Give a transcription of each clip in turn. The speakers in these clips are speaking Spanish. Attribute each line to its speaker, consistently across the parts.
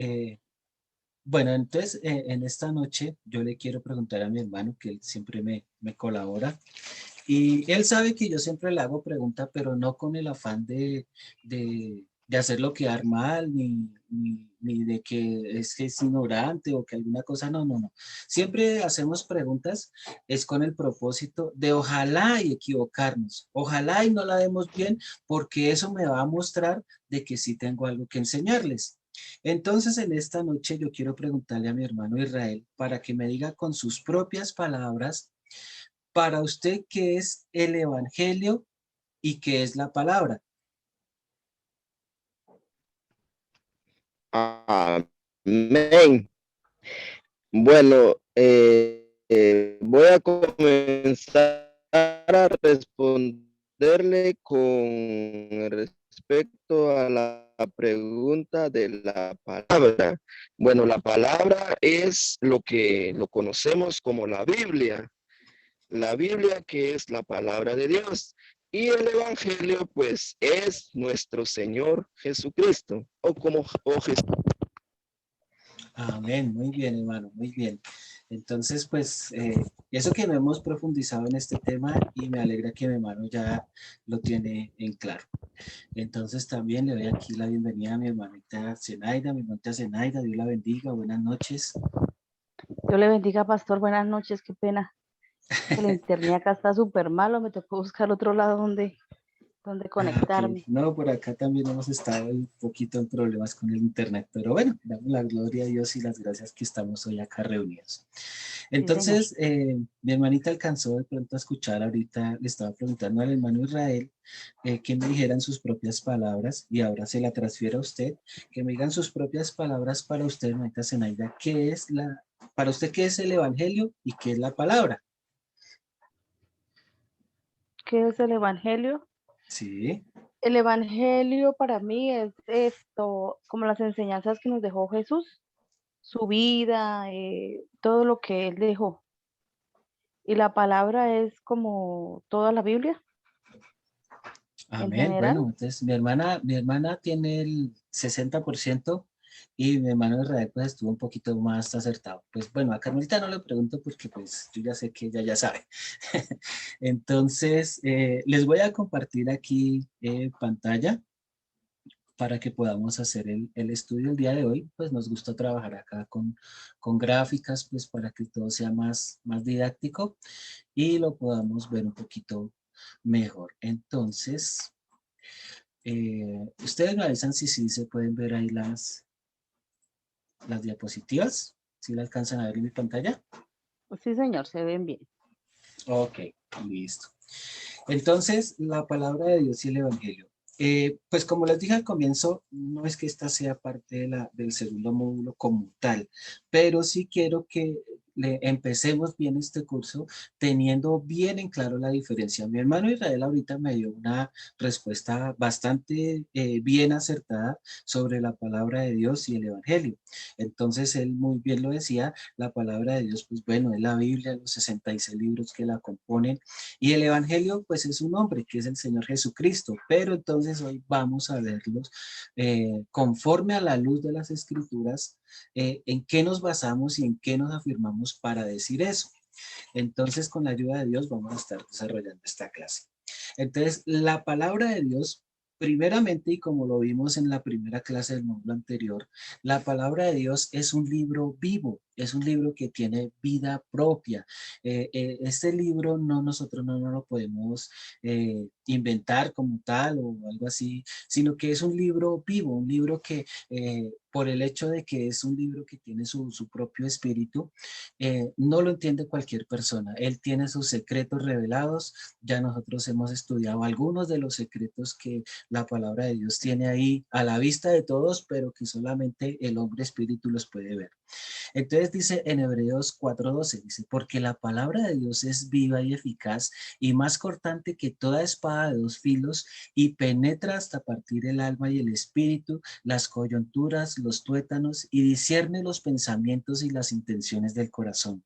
Speaker 1: Eh, bueno, entonces en esta noche yo le quiero preguntar a mi hermano, que él siempre me colabora, y él sabe que yo siempre le hago preguntas, pero no con el afán de hacerlo quedar mal, ni de que es ignorante o que alguna cosa, no, no, no. Siempre hacemos preguntas, es con el propósito de ojalá y equivocarnos, ojalá y no la demos bien, porque eso me va a mostrar de que sí tengo algo que enseñarles. Entonces, en esta noche yo quiero preguntarle a mi hermano Israel para que me diga con sus propias palabras, para usted, ¿qué es el evangelio y qué es la palabra?
Speaker 2: Amén. Bueno, voy a comenzar a responderle con respecto a la pregunta de la palabra. Bueno, la palabra es lo que lo conocemos como la Biblia. La Biblia que es la palabra de Dios. Y el Evangelio, pues, es nuestro Señor Jesucristo, o Jesús.
Speaker 1: Amén, muy bien, hermano, muy bien. Entonces, pues, eso que no hemos profundizado en este tema y me alegra que mi hermano ya lo tiene en claro. Entonces, también le doy aquí la bienvenida a mi hermanita Zenaida, mi hermanita Zenaida, Dios la bendiga, buenas noches.
Speaker 3: Dios le bendiga, pastor. Buenas noches. Qué pena que el internet acá está súper malo. Me tocó buscar otro lado donde
Speaker 1: Ah, ok.
Speaker 3: conectarme.
Speaker 1: No, por acá también hemos estado un poquito en problemas con el internet, pero bueno, damos la gloria a Dios y las gracias que estamos hoy acá reunidos.
Speaker 3: Sí, señor.
Speaker 1: Entonces, mi hermanita alcanzó de pronto a escuchar ahorita, le estaba preguntando al hermano Israel que me dijera en sus propias palabras, y ahora se la transfiero a usted, que me digan sus propias palabras para usted, hermanita Zenaida, para usted qué es el evangelio y qué es la palabra.
Speaker 3: ¿Qué es el evangelio?
Speaker 1: Sí,
Speaker 3: El evangelio para mí es esto, como las enseñanzas que nos dejó Jesús, su vida, todo lo que él dejó. Y la palabra es como toda la Biblia en
Speaker 1: amén. Bueno,
Speaker 3: general.
Speaker 1: entonces mi hermana tiene el 60% y mi hermano Israel pues estuvo un poquito más acertado. Pues bueno, a Carmelita no le pregunto porque pues yo ya sé que ella ya sabe. Entonces, les voy a compartir aquí pantalla para que podamos hacer el estudio el día de hoy. Pues nos gusta trabajar acá con gráficas, pues para que todo sea más didáctico y lo podamos ver un poquito mejor. Entonces, ustedes me avisan si sí se pueden ver ahí las diapositivas, si la alcanzan a ver en mi pantalla.
Speaker 3: Sí, señor, se ven bien.
Speaker 1: Ok, listo. Entonces, la palabra de Dios y el Evangelio. Pues como les dije al comienzo, no es que esta sea parte del segundo módulo como tal, pero sí quiero que empecemos bien este curso teniendo bien en claro la diferencia. Mi hermano Israel ahorita me dio una respuesta bastante bien acertada sobre la palabra de Dios y el Evangelio. Entonces, él muy bien lo decía, la palabra de Dios, pues bueno, es la Biblia, los 66 libros que la componen y el Evangelio, pues es un hombre que es el Señor Jesucristo, pero entonces hoy vamos a verlos conforme a la luz de las Escrituras, en qué nos basamos y en qué nos afirmamos para decir eso. Entonces, con la ayuda de Dios, vamos a estar desarrollando esta clase. Entonces, la palabra de Dios, primeramente, y como lo vimos en la primera clase del módulo anterior, la palabra de Dios es un libro vivo, es un libro que tiene vida propia. Este libro nosotros no lo podemos inventar como tal o algo así, sino que es un libro vivo, un libro que por el hecho de que es un libro que tiene su propio espíritu, no lo entiende cualquier persona. Él tiene sus secretos revelados. Ya nosotros hemos estudiado algunos de los secretos que la palabra de Dios tiene ahí a la vista de todos, pero que solamente el hombre espíritu los puede ver. Entonces dice en Hebreos 4:12, dice, porque la palabra de Dios es viva y eficaz y más cortante que toda espada de dos filos y penetra hasta partir el alma y el espíritu, las coyunturas, los tuétanos y discierne los pensamientos y las intenciones del corazón.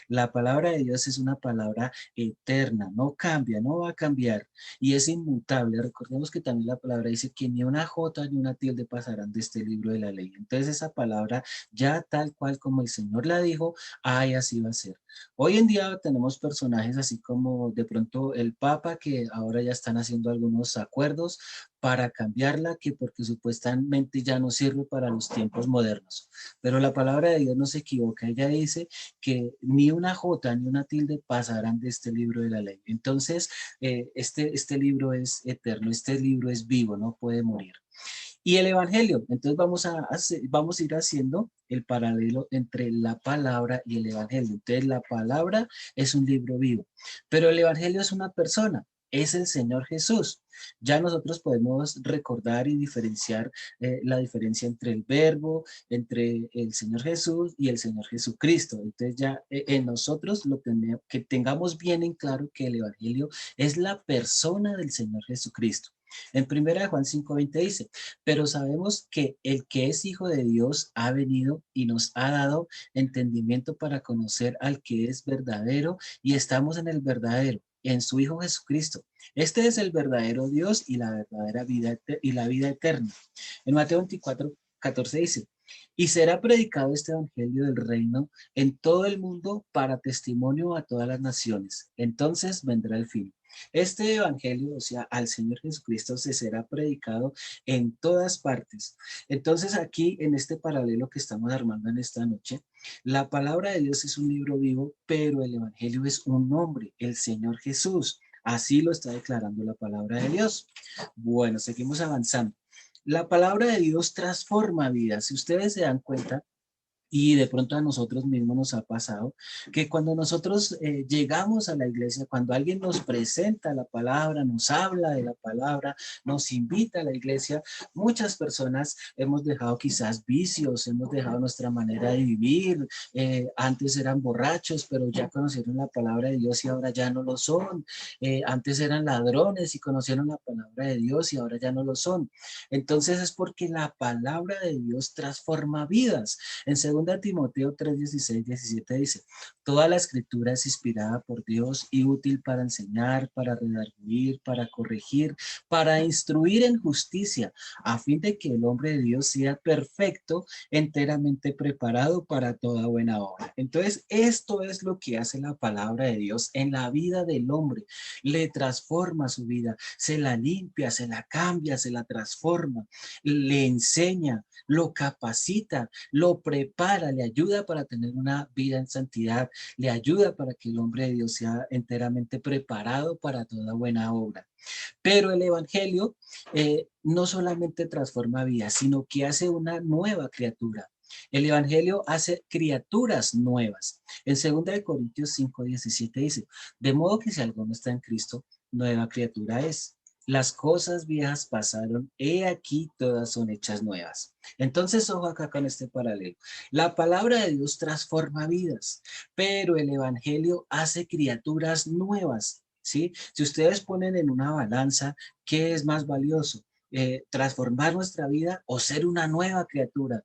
Speaker 1: La palabra de Dios es una palabra eterna, no cambia, no va a cambiar y es inmutable. Recordemos que también la palabra dice que ni una jota ni una tilde pasarán de este libro de la ley. Entonces esa palabra ya tal cual como el Señor la dijo, ay, así va a ser. Hoy en día tenemos personajes así como de pronto el Papa, que ahora ya están haciendo algunos acuerdos para cambiarla, que porque supuestamente ya no sirve para los tiempos modernos. Pero la palabra de Dios no se equivoca. Ella dice que ni una jota ni una tilde pasarán de este libro de la ley. Entonces, este libro es eterno, este libro es vivo, no puede morir. Y el Evangelio, entonces vamos a ir haciendo el paralelo entre la palabra y el Evangelio. Entonces la palabra es un libro vivo, pero el Evangelio es una persona, es el Señor Jesús. Ya nosotros podemos recordar y diferenciar la diferencia entre el verbo, entre el Señor Jesús y el Señor Jesucristo. Entonces ya en nosotros que tengamos bien en claro que el Evangelio es la persona del Señor Jesucristo. En 1 Juan 5:20 dice, pero sabemos que el que es hijo de Dios ha venido y nos ha dado entendimiento para conocer al que es verdadero y estamos en el verdadero, en su Hijo Jesucristo. Este es el verdadero Dios y la verdadera vida y la vida eterna. En Mateo 24:14 dice, y será predicado este evangelio del reino en todo el mundo para testimonio a todas las naciones. Entonces vendrá el fin. Este evangelio, o sea, al Señor Jesucristo se será predicado en todas partes. Entonces aquí, en este paralelo que estamos armando en esta noche, la palabra de Dios es un libro vivo, pero el evangelio es un nombre, el Señor Jesús. Así lo está declarando la palabra de Dios. Bueno, seguimos avanzando. La palabra de Dios transforma vidas. Si ustedes se dan cuenta, y de pronto a nosotros mismos nos ha pasado que cuando nosotros llegamos a la iglesia, cuando alguien nos presenta la palabra, nos habla de la palabra, nos invita a la iglesia, muchas personas hemos dejado quizás vicios, hemos dejado nuestra manera de vivir, antes eran borrachos, pero ya conocieron la palabra de Dios y ahora ya no lo son, antes eran ladrones y conocieron la palabra de Dios y ahora ya no lo son. Entonces es porque la palabra de Dios transforma vidas. En 2 Timoteo 3:16, 17 dice, toda la escritura es inspirada por Dios y útil para enseñar, para redarguir, para corregir, para instruir en justicia, a fin de que el hombre de Dios sea perfecto, enteramente preparado para toda buena obra. Entonces, esto es lo que hace la palabra de Dios en la vida del hombre. Le transforma su vida, se la limpia, se la cambia, se la transforma, le enseña, lo capacita, lo prepara, le ayuda para tener una vida en santidad, le ayuda para que el hombre de Dios sea enteramente preparado para toda buena obra. Pero el Evangelio no solamente transforma vidas, sino que hace una nueva criatura. El Evangelio hace criaturas nuevas. En 2 Corintios 5:17 dice, de modo que si alguno está en Cristo, nueva criatura es. Las cosas viejas pasaron, he aquí todas son hechas nuevas. Entonces, ojo acá con este paralelo. La palabra de Dios transforma vidas, pero el Evangelio hace criaturas nuevas, ¿sí? Si ustedes ponen en una balanza, ¿qué es más valioso? ¿Transformar nuestra vida o ser una nueva criatura?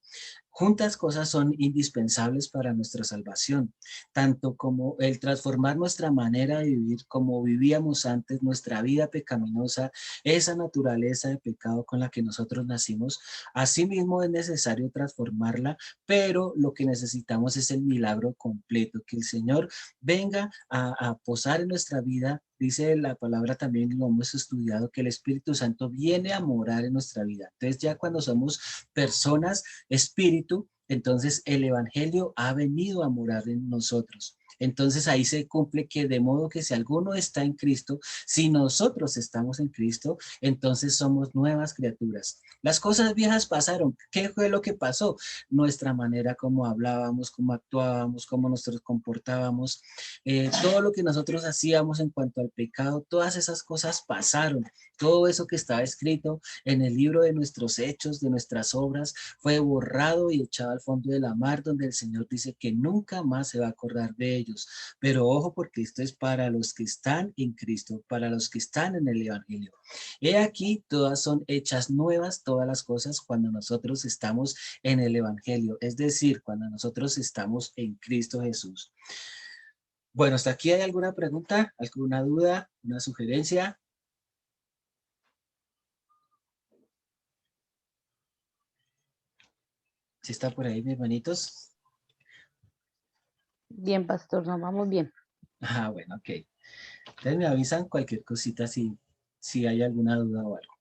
Speaker 1: Juntas cosas son indispensables para nuestra salvación, tanto como el transformar nuestra manera de vivir, como vivíamos antes, nuestra vida pecaminosa, esa naturaleza de pecado con la que nosotros nacimos. Asimismo es necesario transformarla, pero lo que necesitamos es el milagro completo, que el Señor venga a posar en nuestra vida. Dice la palabra también, lo hemos estudiado, que el Espíritu Santo viene a morar en nuestra vida. Entonces ya cuando somos personas espíritu, entonces el Evangelio ha venido a morar en nosotros. Entonces ahí se cumple que de modo que si alguno está en Cristo, si nosotros estamos en Cristo, entonces somos nuevas criaturas. Las cosas viejas pasaron. ¿Qué fue lo que pasó? Nuestra manera como hablábamos, cómo actuábamos, cómo nosotros comportábamos, todo lo que nosotros hacíamos en cuanto al pecado, todas esas cosas pasaron. Todo eso que estaba escrito en el libro de nuestros hechos, de nuestras obras, fue borrado y echado al fondo de la mar, donde el Señor dice que nunca más se va a acordar de ellos. Pero ojo, porque esto es para los que están en Cristo, para los que están en el Evangelio. He aquí, todas son hechas nuevas, todas las cosas cuando nosotros estamos en el Evangelio, es decir, cuando nosotros estamos en Cristo Jesús. Bueno, ¿hasta aquí hay alguna pregunta, alguna duda, una sugerencia? ¿Sí está por ahí, mis hermanitos?
Speaker 3: Bien, pastor, nos vamos bien.
Speaker 1: Ah, bueno, ok. Entonces me avisan cualquier cosita si hay alguna duda o algo.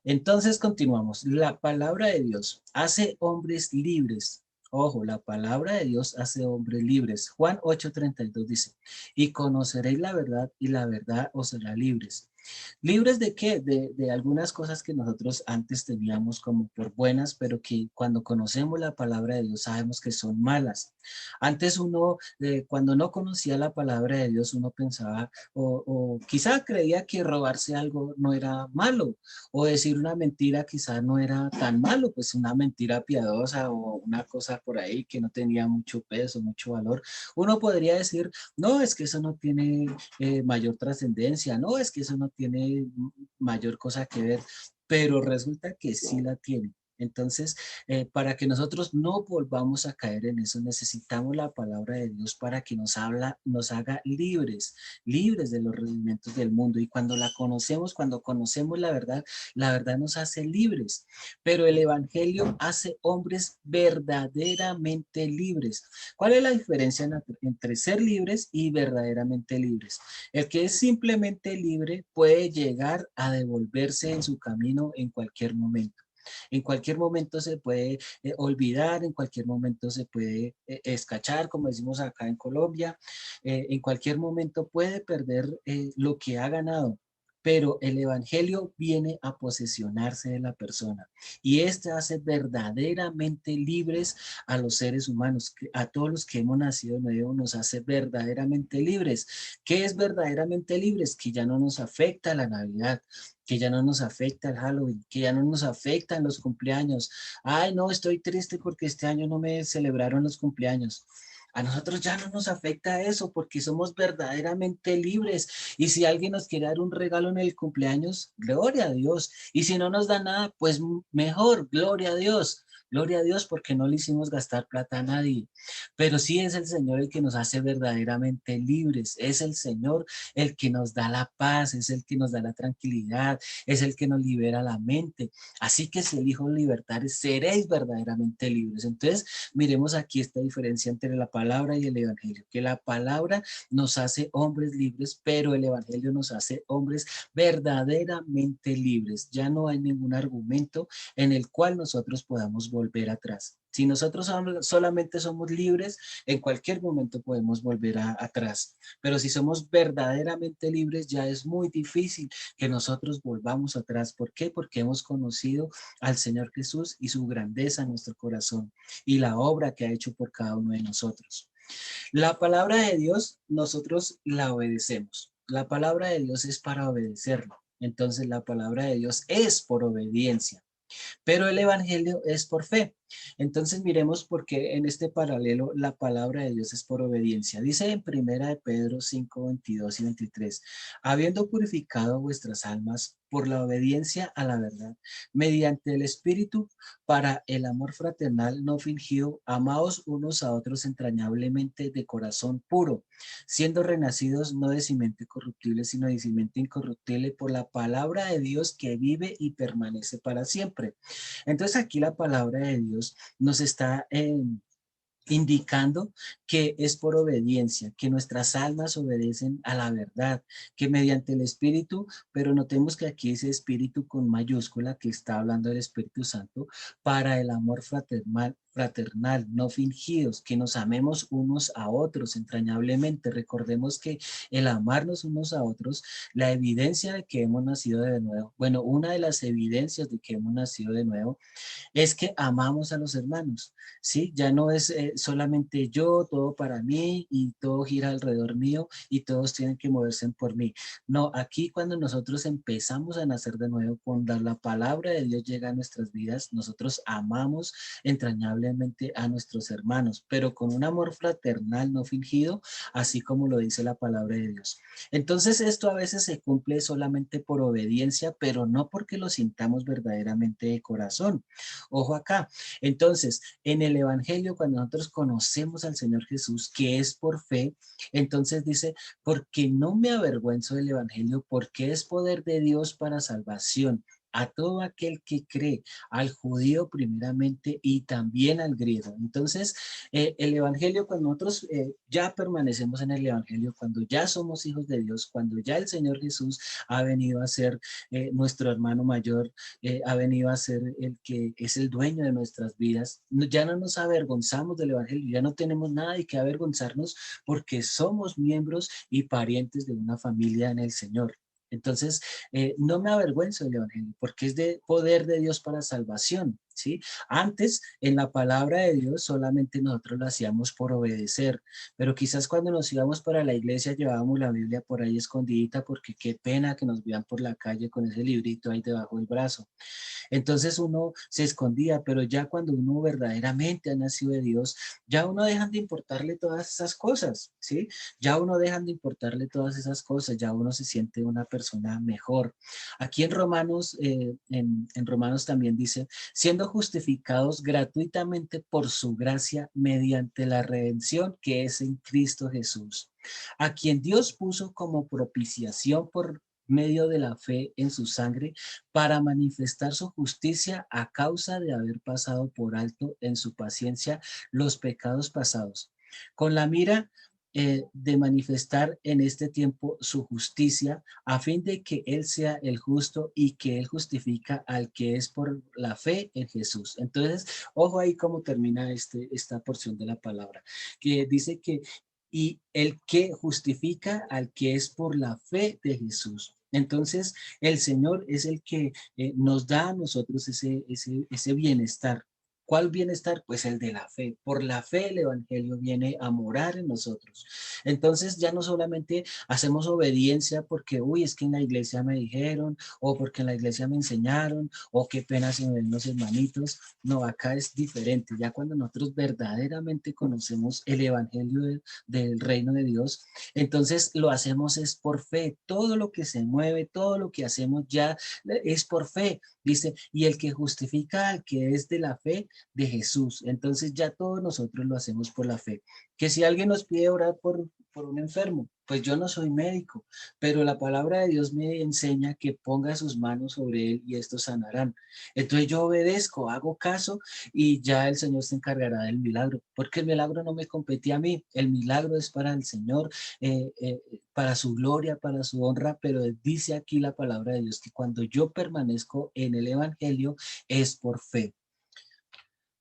Speaker 1: Entonces continuamos. La palabra de Dios hace hombres libres. Ojo, la palabra de Dios hace hombres libres. Juan 8:32 dice, y conoceréis la verdad y la verdad os hará libres. ¿Libres de qué? De algunas cosas que nosotros antes teníamos como por buenas, pero que cuando conocemos la palabra de Dios sabemos que son malas. Antes uno, cuando no conocía la palabra de Dios, uno pensaba o quizá creía que robarse algo no era malo, o decir una mentira quizá no era tan malo, pues una mentira piadosa o una cosa por ahí que no tenía mucho peso, mucho valor. Uno podría decir, no, es que eso no tiene mayor trascendencia, no, es que eso no tiene mayor cosa que ver, pero resulta que sí la tiene. Entonces, para que nosotros no volvamos a caer en eso, necesitamos la palabra de Dios para que nos haga libres, libres de los rudimentos del mundo. Y cuando la conocemos, cuando conocemos la verdad nos hace libres. Pero el Evangelio hace hombres verdaderamente libres. ¿Cuál es la diferencia entre ser libres y verdaderamente libres? El que es simplemente libre puede llegar a devolverse en su camino en cualquier momento. En cualquier momento se puede olvidar, en cualquier momento se puede escachar, como decimos acá en Colombia, en cualquier momento puede perder lo que ha ganado. Pero el Evangelio viene a posesionarse de la persona y este hace verdaderamente libres a los seres humanos, a todos los que hemos nacido de nuevo, nos hace verdaderamente libres. ¿Qué es verdaderamente libres? Que ya no nos afecta la Navidad, que ya no nos afecta el Halloween, que ya no nos afectan los cumpleaños. Ay, no, estoy triste porque este año no me celebraron los cumpleaños. A nosotros ya no nos afecta eso porque somos verdaderamente libres. Y si alguien nos quiere dar un regalo en el cumpleaños, gloria a Dios. Y si no nos da nada, pues mejor, gloria a Dios. Gloria a Dios porque no le hicimos gastar plata a nadie. Pero sí es el Señor el que nos hace verdaderamente libres. Es el Señor el que nos da la paz, es el que nos da la tranquilidad, es el que nos libera la mente. Así que si elijo libertad, seréis verdaderamente libres. Entonces, miremos aquí esta diferencia entre la palabra y el evangelio, que la palabra nos hace hombres libres, pero el evangelio nos hace hombres verdaderamente libres. Ya no hay ningún argumento en el cual nosotros podamos volver atrás. Si nosotros solamente somos libres, en cualquier momento podemos volver atrás. Pero si somos verdaderamente libres, ya es muy difícil que nosotros volvamos atrás. ¿Por qué? Porque hemos conocido al Señor Jesús y su grandeza en nuestro corazón y la obra que ha hecho por cada uno de nosotros. La palabra de Dios, nosotros la obedecemos. La palabra de Dios es para obedecerlo. Entonces la palabra de Dios es por obediencia. Pero el evangelio es por fe. Entonces miremos por qué en este paralelo la palabra de Dios es por obediencia. Dice en primera de Pedro 5, 22 y 23, habiendo purificado vuestras almas por la obediencia a la verdad, mediante el Espíritu, para el amor fraternal no fingido, amaos unos a otros entrañablemente de corazón puro, siendo renacidos no de simiente corruptible, sino de simiente incorruptible por la palabra de Dios que vive y permanece para siempre. Entonces aquí la palabra de Dios nos está indicando que es por obediencia, que nuestras almas obedecen a la verdad, que mediante el Espíritu, pero notemos que aquí ese Espíritu con mayúscula que está hablando del Espíritu Santo, para el amor fraternal, no fingidos, que nos amemos unos a otros entrañablemente. Recordemos que el amarnos unos a otros, la evidencia de que hemos nacido de nuevo, bueno, una de las evidencias de que hemos nacido de nuevo es que amamos a los hermanos, ¿sí? Ya no es solamente yo, todo para mí y todo gira alrededor mío y todos tienen que moverse por mí. No, aquí cuando nosotros empezamos a nacer de nuevo, cuando la palabra de Dios llega a nuestras vidas, nosotros amamos entrañablemente a nuestros hermanos, pero con un amor fraternal no fingido, así como lo dice la palabra de Dios. Entonces esto a veces se cumple solamente por obediencia, pero no porque lo sintamos verdaderamente de corazón. Ojo acá. Entonces, en el Evangelio, cuando nosotros conocemos al Señor Jesús, que es por fe, entonces dice, porque no me avergüenzo del Evangelio, porque es poder de Dios para salvación a todo aquel que cree, al judío primeramente y también al griego. Entonces, el Evangelio, cuando nosotros ya permanecemos en el Evangelio, cuando ya somos hijos de Dios, cuando ya el Señor Jesús ha venido a ser nuestro hermano mayor, ha venido a ser el que es el dueño de nuestras vidas, ya no nos avergonzamos del Evangelio, ya no tenemos nada de qué avergonzarnos porque somos miembros y parientes de una familia en el Señor. Entonces, no me avergüenzo del Evangelio porque es de poder de Dios para salvación, ¿sí? Antes, en la palabra de Dios, solamente nosotros lo hacíamos por obedecer, pero quizás cuando nos íbamos para la iglesia llevábamos la Biblia por ahí escondidita porque qué pena que nos vean por la calle con ese librito ahí debajo del brazo. Entonces uno se escondía, pero ya cuando uno verdaderamente ha nacido de Dios, ya uno deja de importarle todas esas cosas, ¿sí? Ya uno deja de importarle todas esas cosas, ya uno se siente una persona mejor. Aquí en Romanos, en Romanos también dice, siendo justificados gratuitamente por su gracia mediante la redención que es en Cristo Jesús, a quien Dios puso como propiciación por medio de la fe en su sangre para manifestar su justicia a causa de haber pasado por alto en su paciencia los pecados pasados, con la mira de manifestar en este tiempo su justicia, a fin de que Él sea el justo y que Él justifica al que es por la fe en Jesús. Entonces, ojo ahí cómo termina esta porción de la palabra, que dice que y el que justifica al que es por la fe de Jesús. Entonces, el Señor es el que nos da a nosotros ese bienestar. ¿Cuál bienestar? Pues el de la fe. Por la fe el Evangelio viene a morar en nosotros. Entonces ya no solamente hacemos obediencia porque, uy, es que en la iglesia me dijeron, o porque en la iglesia me enseñaron, o qué pena se me ven los hermanitos. No, acá es diferente. Ya cuando nosotros verdaderamente conocemos el Evangelio del reino de Dios, entonces lo hacemos es por fe. Todo lo que se mueve, todo lo que hacemos ya es por fe. Dice, y el que justifica al que es de la fe de Jesús. Entonces ya todos nosotros lo hacemos por la fe. Que si alguien nos pide orar por un enfermo, pues yo no soy médico, pero la palabra de Dios me enseña que ponga sus manos sobre él y estos sanarán. Entonces yo obedezco, hago caso y ya el Señor se encargará del milagro, porque el milagro no me compete a mí, el milagro es para el Señor, para su gloria, para su honra, pero dice aquí la palabra de Dios que cuando yo permanezco en el Evangelio es por fe.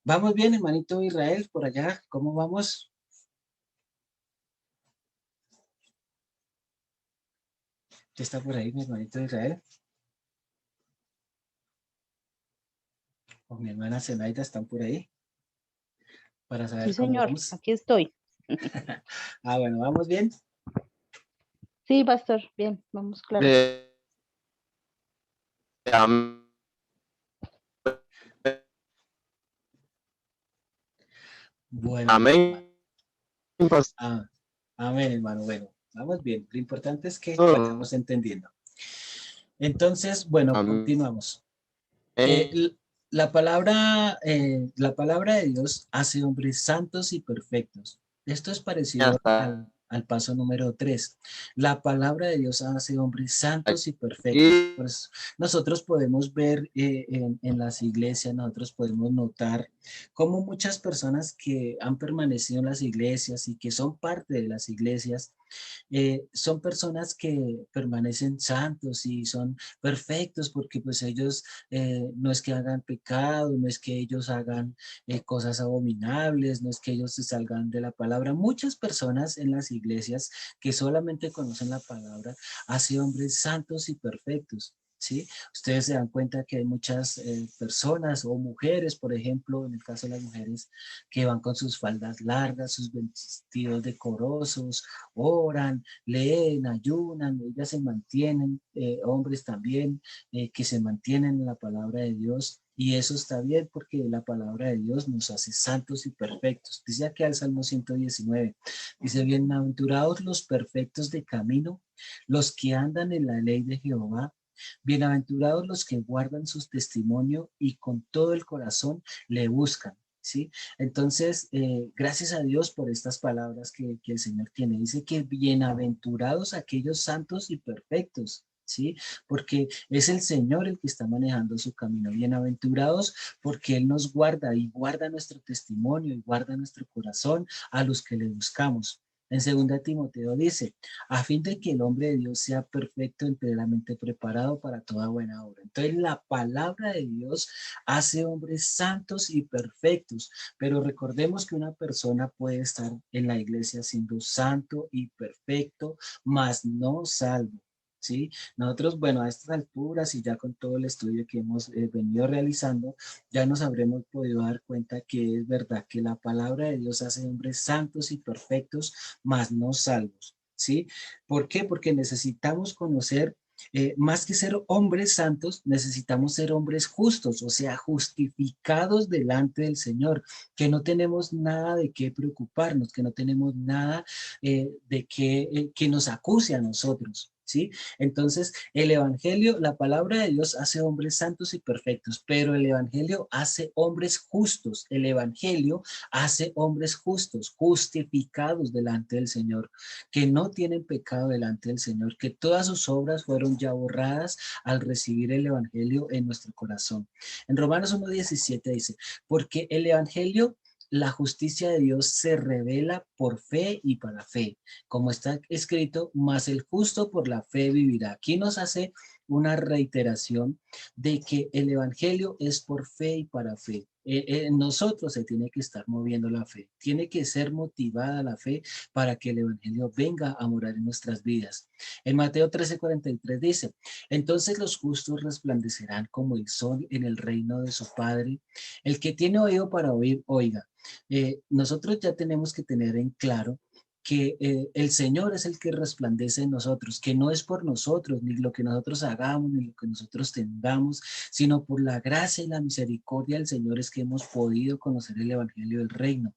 Speaker 1: ¿Vamos bien, hermanito Israel, por allá? ¿Cómo vamos? ¿Usted está por ahí, mi hermanito Israel? ¿O mi hermana Zenaida están por ahí? Para
Speaker 3: Sí,
Speaker 1: saber cómo
Speaker 3: señor,
Speaker 1: vamos.
Speaker 3: aquí estoy.
Speaker 1: Bueno, ¿vamos bien?
Speaker 3: Sí, pastor, bien, vamos, claro.
Speaker 2: Eh, am-
Speaker 1: Bueno, mi hermano.
Speaker 2: Amén,
Speaker 1: Ah, amén, hermano. Bueno, vamos bien. Lo importante es que
Speaker 2: pastor.
Speaker 1: vayamos entendiendo. Entonces, bueno,
Speaker 2: Amén.
Speaker 1: continuamos. La palabra de Dios hace hombres santos y perfectos. Esto es parecido
Speaker 2: Hasta
Speaker 1: al paso número 3. La palabra de Dios hace hombres santos y perfectos.
Speaker 2: aquí.
Speaker 1: Pues nosotros podemos ver en las iglesias, nosotros podemos notar cómo muchas personas que han permanecido en las iglesias y que son parte de las iglesias, son personas que permanecen santos y son perfectos porque pues ellos no es que hagan pecado, no es que ellos hagan cosas abominables, no es que ellos se salgan de la palabra. Muchas personas en las iglesias que solamente conocen la palabra hacen hombres santos y perfectos. ¿sí? Ustedes se dan cuenta que hay muchas personas o mujeres, por ejemplo, en el caso de las mujeres, que van con sus faldas largas, sus vestidos decorosos, oran, leen, ayunan, ellas se mantienen, hombres también, que se mantienen en la palabra de Dios. Y eso está bien porque la palabra de Dios nos hace santos y perfectos. Dice aquí al Salmo 119, dice, bienaventurados los perfectos de camino, los que andan en la ley de Jehová. Bienaventurados los que guardan sus testimonios y con todo el corazón le buscan, ¿sí? Entonces, gracias a Dios por estas palabras que el Señor tiene. Dice que bienaventurados aquellos santos y perfectos, ¿sí? Porque es el Señor el que está manejando su camino. Bienaventurados porque Él nos guarda y guarda nuestro testimonio y guarda nuestro corazón a los que le buscamos. En 2 Timoteo dice, a fin de que el hombre de Dios sea perfecto, enteramente preparado para toda buena obra. Entonces la palabra de Dios hace hombres santos y perfectos, pero recordemos que una persona puede estar en la iglesia siendo santo y perfecto, mas no salvo. ¿Sí? Nosotros, bueno, a estas alturas y ya con todo el estudio que hemos venido realizando, ya nos habremos podido dar cuenta que es verdad que la palabra de Dios hace hombres santos y perfectos, mas no salvos, ¿sí? ¿Por qué? Porque necesitamos conocer, más que ser hombres santos, necesitamos ser hombres justos, o sea, justificados delante del Señor, que no tenemos nada de qué preocuparnos, que no tenemos nada de qué que nos acuse a nosotros. ¿Sí? Entonces, el Evangelio, la palabra de Dios hace hombres santos y perfectos, pero el Evangelio hace hombres justos. El Evangelio hace hombres justos, justificados delante del Señor, que no tienen pecado delante del Señor, que todas sus obras fueron ya borradas al recibir el Evangelio en nuestro corazón. En Romanos 1:17 dice, porque el Evangelio, la justicia de Dios se revela por fe y para fe, como está escrito, mas el justo por la fe vivirá. Aquí nos hace una reiteración de que el Evangelio es por fe y para fe. En nosotros se tiene que estar moviendo la fe, tiene que ser motivada la fe para que el Evangelio venga a morar en nuestras vidas. En Mateo 13:43 dice, entonces los justos resplandecerán como el sol en el reino de su Padre. El que tiene oído para oír, oiga. Nosotros ya tenemos que tener en claro que el Señor es el que resplandece en nosotros, que no es por nosotros, ni lo que nosotros hagamos, ni lo que nosotros tengamos, sino por la gracia y la misericordia del Señor es que hemos podido conocer el Evangelio del Reino.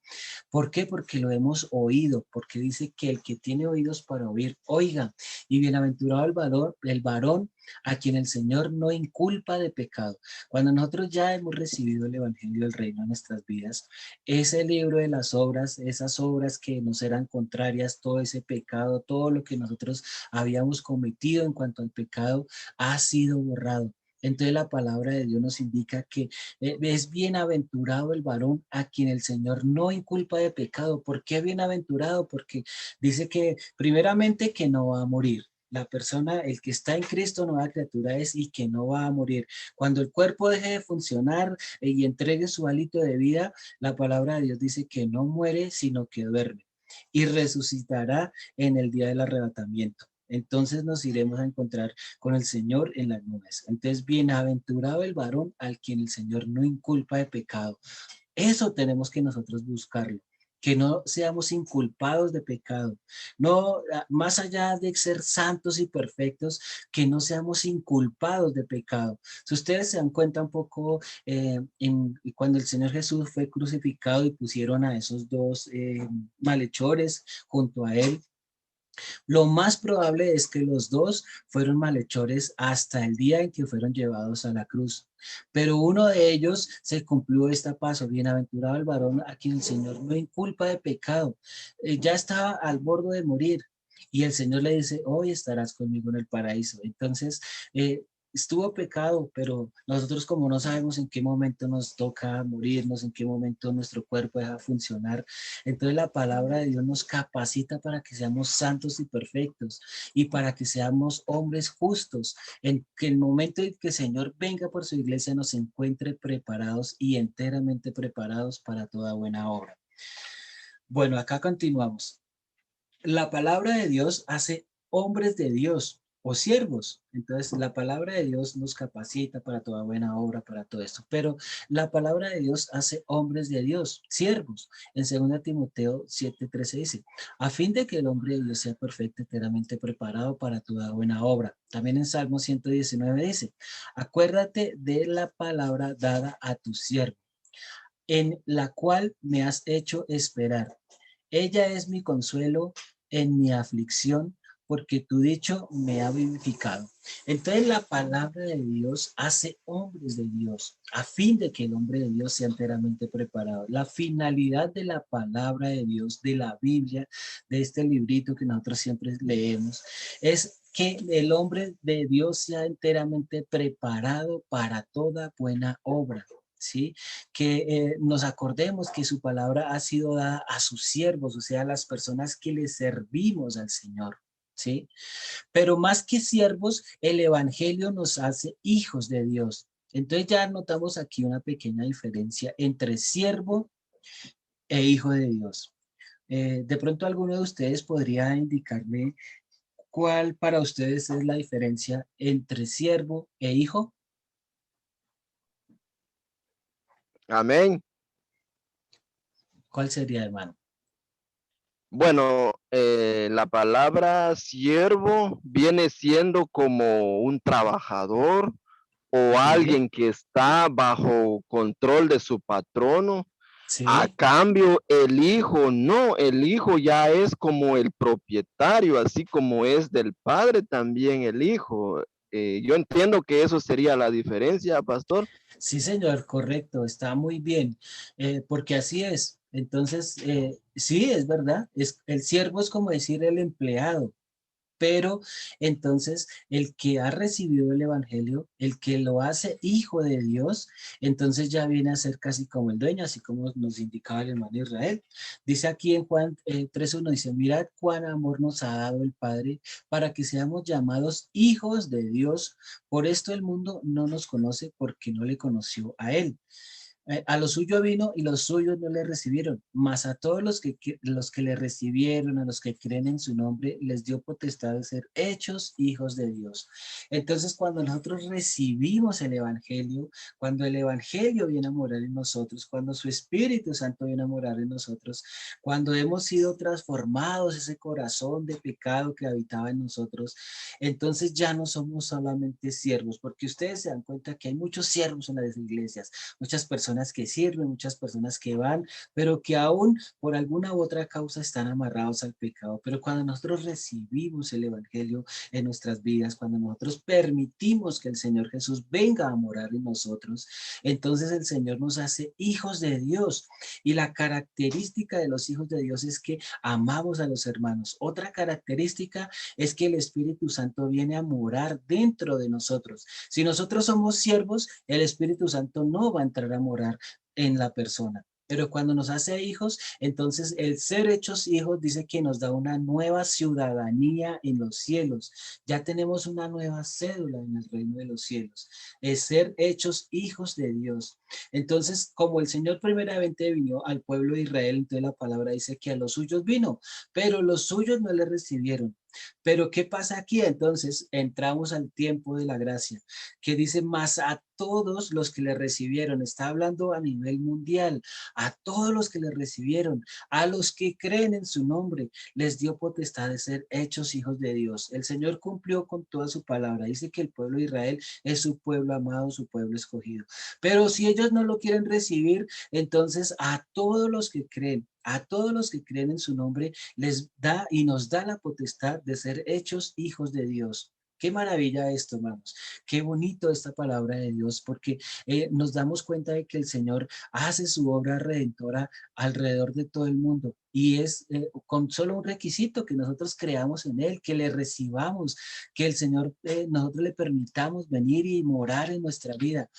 Speaker 1: ¿Por qué? Porque lo hemos oído, porque dice que el que tiene oídos para oír, oiga, y bienaventurado el varón a quien el Señor no inculpa de pecado. Cuando nosotros ya hemos recibido el Evangelio del Reino en nuestras vidas, ese libro de las obras, esas obras que nos eran contrarias, todo ese pecado, todo lo que nosotros habíamos cometido en cuanto al pecado, ha sido borrado. Entonces la palabra de Dios nos indica que es bienaventurado el varón a quien el Señor no inculpa de pecado. ¿Por qué bienaventurado? Porque dice que primeramente que no va a morir. La persona, el que está en Cristo, nueva criatura es y que no va a morir. Cuando el cuerpo deje de funcionar y entregue su hálito de vida, la palabra de Dios dice que no muere, sino que duerme y resucitará en el día del arrebatamiento. Entonces nos iremos a encontrar con el Señor en las nubes. Entonces, bienaventurado el varón al quien el Señor no inculpa de pecado. Eso tenemos que nosotros buscarlo, que no seamos inculpados de pecado, no más allá de ser santos y perfectos, que no seamos inculpados de pecado. Si ustedes se dan cuenta un poco cuando el Señor Jesús fue crucificado y pusieron a esos dos malhechores junto a él, lo más probable es que los dos fueron malhechores hasta el día en que fueron llevados a la cruz. Pero uno de ellos se cumplió esta paso, bienaventurado el varón a quien el Señor no inculpa de pecado. Ya estaba al borde de morir y el Señor le dice, hoy estarás conmigo en el paraíso. Entonces, estuvo pecado, pero nosotros como no sabemos en qué momento nos toca morirnos, en qué momento nuestro cuerpo deja de funcionar, entonces la palabra de Dios nos capacita para que seamos santos y perfectos y para que seamos hombres justos, en que el momento en que el Señor venga por su iglesia nos encuentre preparados y enteramente preparados para toda buena obra. Bueno, acá continuamos. La palabra de Dios hace hombres de Dios. o siervos. Entonces, la palabra de Dios nos capacita para toda buena obra, para todo esto. Pero la palabra de Dios hace hombres de Dios, siervos. En 2 Timoteo 7:13 dice, a fin de que el hombre de Dios sea perfecto, enteramente preparado para toda buena obra. También en Salmo 119 dice, acuérdate de la palabra dada a tu siervo, en la cual me has hecho esperar. Ella es mi consuelo en mi aflicción, porque tu dicho me ha vivificado. Entonces la palabra de Dios hace hombres de Dios, a fin de que el hombre de Dios sea enteramente preparado. La finalidad de la palabra de Dios, de la Biblia, de este librito que nosotros siempre leemos, es que el hombre de Dios sea enteramente preparado para toda buena obra. ¿Sí? Que nos acordemos que su palabra ha sido dada a sus siervos, o sea, a las personas que le servimos al Señor, ¿sí? Pero más que siervos, el Evangelio nos hace hijos de Dios. Entonces ya notamos aquí una pequeña diferencia entre siervo e hijo de Dios. De pronto alguno de ustedes podría indicarme cuál para ustedes es la diferencia entre siervo e hijo.
Speaker 2: Amén.
Speaker 1: ¿Cuál sería, hermano?
Speaker 2: Bueno, la palabra siervo viene siendo como un trabajador o
Speaker 1: Sí,
Speaker 2: alguien que está bajo control de su patrono. A
Speaker 1: sí.
Speaker 2: cambio, el hijo, no, el hijo ya es como el propietario, así como es del padre también el hijo. Yo entiendo que eso sería la diferencia, pastor.
Speaker 1: Sí, señor, correcto, está muy bien, porque así es. Entonces, sí, es verdad, el siervo es como decir el empleado, pero entonces el que ha recibido el Evangelio, el que lo hace hijo de Dios, entonces ya viene a ser casi como el dueño, así como nos indicaba el hermano Israel. Dice aquí en Juan 3:1, dice, mirad cuán amor nos ha dado el Padre para que seamos llamados hijos de Dios. Por esto el mundo no nos conoce porque no le conoció a él. A lo suyo vino y los suyos no le recibieron, mas a todos los que le recibieron, a los que creen en su nombre, les dio potestad de ser hechos hijos de Dios. Entonces, cuando nosotros recibimos el Evangelio, cuando el Evangelio viene a morar en nosotros, cuando su Espíritu Santo viene a morar en nosotros, cuando hemos sido transformados, ese corazón de pecado que habitaba en nosotros, entonces ya no somos solamente siervos, porque ustedes se dan cuenta que hay muchos siervos en las iglesias, muchas personas que sirven, muchas personas que van, pero que aún por alguna u otra causa están amarrados al pecado. Pero cuando nosotros recibimos el Evangelio en nuestras vidas, cuando nosotros permitimos que el Señor Jesús venga a morar en nosotros, entonces el Señor nos hace hijos de Dios. Y la característica de los hijos de Dios es que amamos a los hermanos. Otra característica es que el Espíritu Santo viene a morar dentro de nosotros. Si nosotros somos siervos, el Espíritu Santo no va a entrar a morar en la persona. Pero cuando nos hace hijos, entonces el ser hechos hijos dice que nos da una nueva ciudadanía en los cielos. Ya tenemos una nueva cédula en el reino de los cielos. Es ser hechos hijos de Dios. Entonces, como el Señor primeramente vino al pueblo de Israel, entonces la palabra dice que a los suyos vino, pero los suyos no le recibieron. Pero ¿qué pasa aquí? Entonces entramos al tiempo de la gracia, que dice más a todos los que le recibieron, está hablando a nivel mundial, a todos los que le recibieron, a los que creen en su nombre, les dio potestad de ser hechos hijos de Dios. El Señor cumplió con toda su palabra, dice que el pueblo de Israel es su pueblo amado, su pueblo escogido. Pero si ellos no lo quieren recibir, entonces a todos los que creen, a todos los que creen en su nombre, les da y nos da la potestad de ser hechos hijos de Dios. Qué maravilla esto, hermanos. Qué bonito esta palabra de Dios, porque nos damos cuenta de que el Señor hace su obra redentora alrededor de todo el mundo. Y es con solo un requisito que nosotros creamos en Él, que le recibamos, que el Señor, nosotros le permitamos venir y morar en nuestra vida.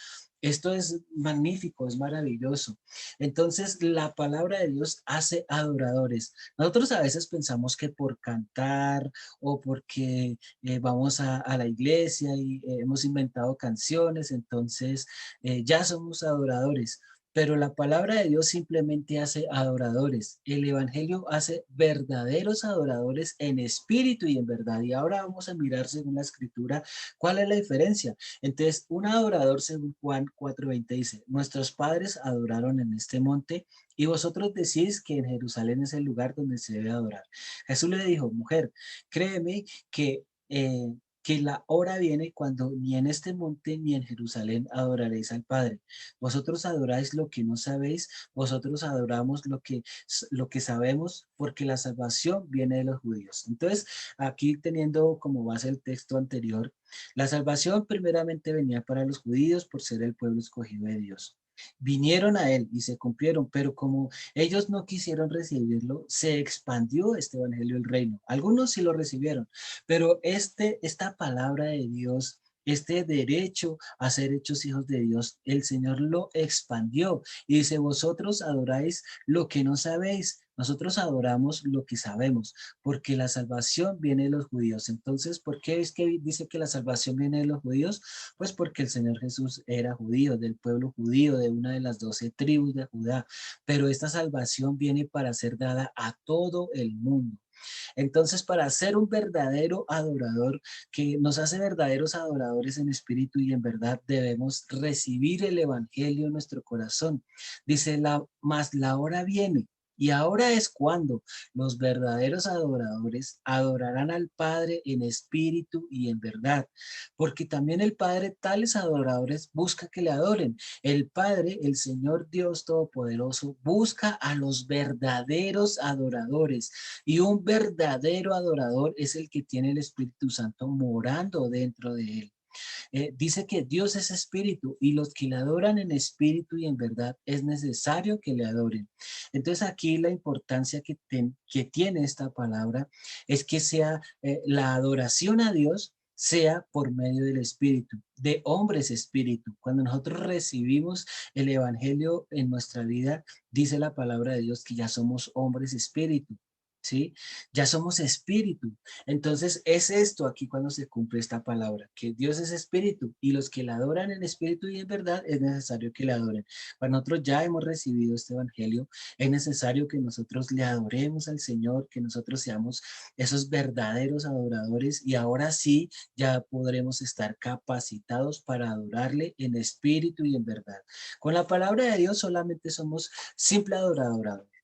Speaker 1: Esto es magnífico, es maravilloso. Entonces, la palabra de Dios hace adoradores. Nosotros a veces pensamos que por cantar o porque vamos a la iglesia y hemos inventado canciones, entonces ya somos adoradores. pero la palabra de Dios simplemente hace adoradores. El evangelio hace verdaderos adoradores en espíritu y en verdad. Y ahora vamos a mirar según la escritura cuál es la diferencia. Entonces, un adorador según Juan 4:20 dice, nuestros padres adoraron en este monte y vosotros decís que en Jerusalén es el lugar donde se debe adorar. Jesús le dijo, mujer, créeme que la hora viene cuando ni en este monte ni en Jerusalén adoraréis al Padre. Vosotros adoráis lo que no sabéis, vosotros adoramos lo que sabemos, porque la salvación viene de los judíos. Entonces, aquí teniendo como base el texto anterior, la salvación primeramente venía para los judíos por ser el pueblo escogido de Dios. Vinieron a él y se cumplieron, pero como ellos no quisieron recibirlo, se expandió este evangelio del reino. Algunos sí lo recibieron, pero esta palabra de Dios, este derecho a ser hechos hijos de Dios, el Señor lo expandió y dice, vosotros adoráis lo que no sabéis, nosotros adoramos lo que sabemos, porque la salvación viene de los judíos. Entonces, ¿por qué es que dice que la salvación viene de los judíos? Pues porque el Señor Jesús era judío, del pueblo judío, de una de las 12 tribus de Judá, pero esta salvación viene para ser dada a todo el mundo. Entonces, para ser un verdadero adorador, que nos hace verdaderos adoradores en espíritu y en verdad, debemos recibir el evangelio en nuestro corazón. Dice, mas la hora viene. Y ahora es cuando los verdaderos adoradores adorarán al Padre en espíritu y en verdad, porque también el Padre tales adoradores busca que le adoren. El Padre, el Señor Dios Todopoderoso, busca a los verdaderos adoradores. Y un verdadero adorador es el que tiene el Espíritu Santo morando dentro de él. Dice que Dios es espíritu y los que le adoran en espíritu y en verdad es necesario que le adoren. Entonces aquí la importancia que tiene esta palabra es que sea la adoración a Dios sea por medio del espíritu, de hombres espíritu. Cuando nosotros recibimos el evangelio en nuestra vida, dice la palabra de Dios que ya somos hombres espíritu. ¿Sí? Ya somos espíritu. Entonces es esto aquí cuando se cumple esta palabra, que Dios es espíritu y los que le adoran en espíritu y en verdad es necesario que le adoren. Para nosotros ya hemos recibido este evangelio, es necesario que nosotros le adoremos al Señor, que nosotros seamos esos verdaderos adoradores y ahora sí ya podremos estar capacitados para adorarle en espíritu y en verdad. Con la palabra de Dios solamente somos simple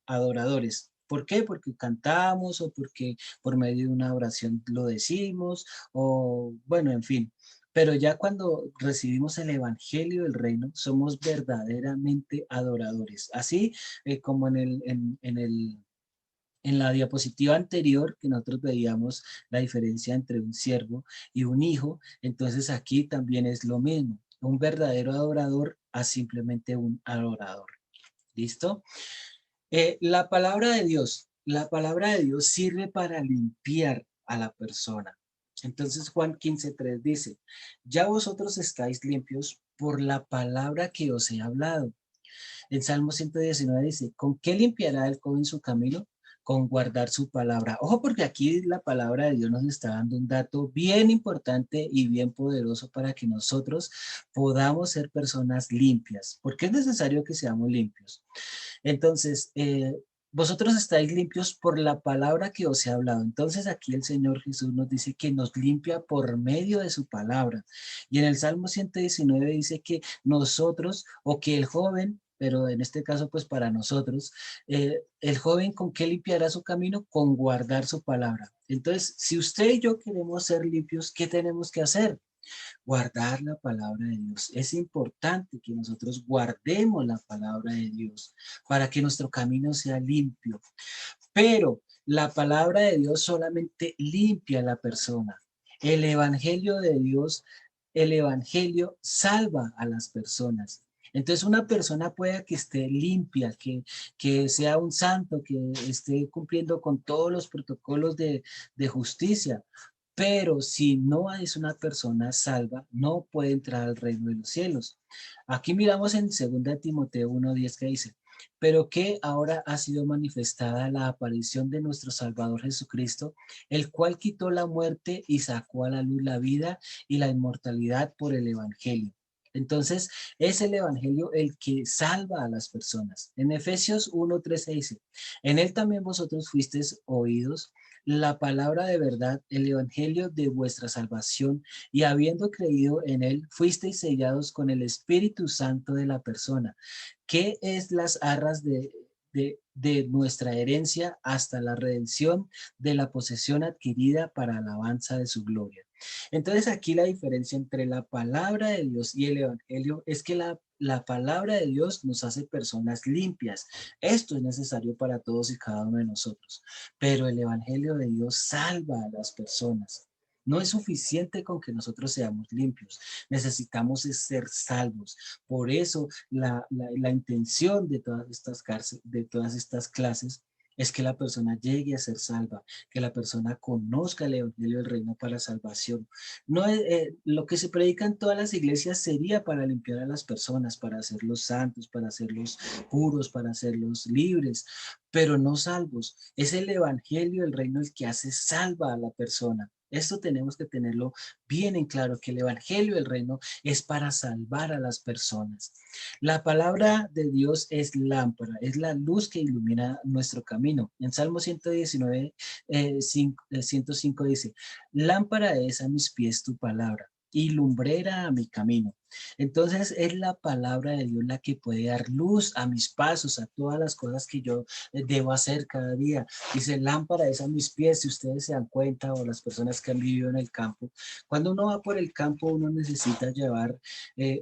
Speaker 1: adoradores. ¿Por qué? Porque cantamos o porque por medio de una oración lo decimos o bueno, en fin. Pero ya cuando recibimos el evangelio del reino, somos verdaderamente adoradores. Así como en la diapositiva anterior que nosotros veíamos la diferencia entre un siervo y un hijo, entonces aquí también es lo mismo. Un verdadero adorador a simplemente un adorador. ¿Listo? La palabra de Dios sirve para limpiar a la persona. Entonces Juan 15:3 dice, ya vosotros estáis limpios por la palabra que os he hablado. El Salmo 119 dice, ¿con qué limpiará el joven su camino? Con guardar su palabra. Ojo, porque aquí la palabra de Dios nos está dando un dato bien importante y bien poderoso para que nosotros podamos ser personas limpias, porque es necesario que seamos limpios. Entonces, vosotros estáis limpios por la palabra que os he hablado. Entonces aquí el Señor Jesús nos dice que nos limpia por medio de su palabra. Y en el Salmo 119 dice que nosotros o que el joven, pero en este caso pues para nosotros, el joven con qué limpiará su camino, con guardar su palabra. Entonces, si usted y yo queremos ser limpios, ¿qué tenemos que hacer? Guardar la palabra de Dios. Es importante que nosotros guardemos la palabra de Dios para que nuestro camino sea limpio. Pero la palabra de Dios solamente limpia a la persona. El evangelio de Dios, el evangelio salva a las personas. Entonces una persona puede que esté limpia, que sea un santo, que esté cumpliendo con todos los protocolos de justicia, pero si no es una persona salva, no puede entrar al reino de los cielos. Aquí miramos en 2 Timoteo 1:10 que dice, pero que ahora ha sido manifestada la aparición de nuestro Salvador Jesucristo, el cual quitó la muerte y sacó a la luz la vida y la inmortalidad por el Evangelio. Entonces, es el evangelio el que salva a las personas. En Efesios 1:13 dice, en él también vosotros fuisteis oídos la palabra de verdad, el evangelio de vuestra salvación, y habiendo creído en él, fuisteis sellados con el Espíritu Santo de la persona, que es las arras de nuestra herencia hasta la redención de la posesión adquirida para alabanza de su gloria. Entonces aquí la diferencia entre la palabra de Dios y el evangelio es que la palabra de Dios nos hace personas limpias. Esto es necesario para todos y cada uno de nosotros, pero el evangelio de Dios salva a las personas. No es suficiente con que nosotros seamos limpios, necesitamos ser salvos. Por eso la intención de todas estas clases es que la persona llegue a ser salva, que la persona conozca el evangelio del reino para salvación. No lo que se predica en todas las iglesias sería para limpiar a las personas, para hacerlos santos, para hacerlos puros, para hacerlos libres, pero no salvos. Es el evangelio del reino el que hace salva a la persona. Esto tenemos que tenerlo bien en claro, que el evangelio del reino es para salvar a las personas. La palabra de Dios es lámpara, es la luz que ilumina nuestro camino. En Salmo 119, 105 dice, lámpara es a mis pies tu palabra y lumbrera a mi camino. Entonces es la palabra de Dios la que puede dar luz a mis pasos, a todas las cosas que yo debo hacer cada día. Dice, lámpara es a mis pies, si ustedes se dan cuenta, o las personas que han vivido en el campo, cuando uno va por el campo, uno necesita llevar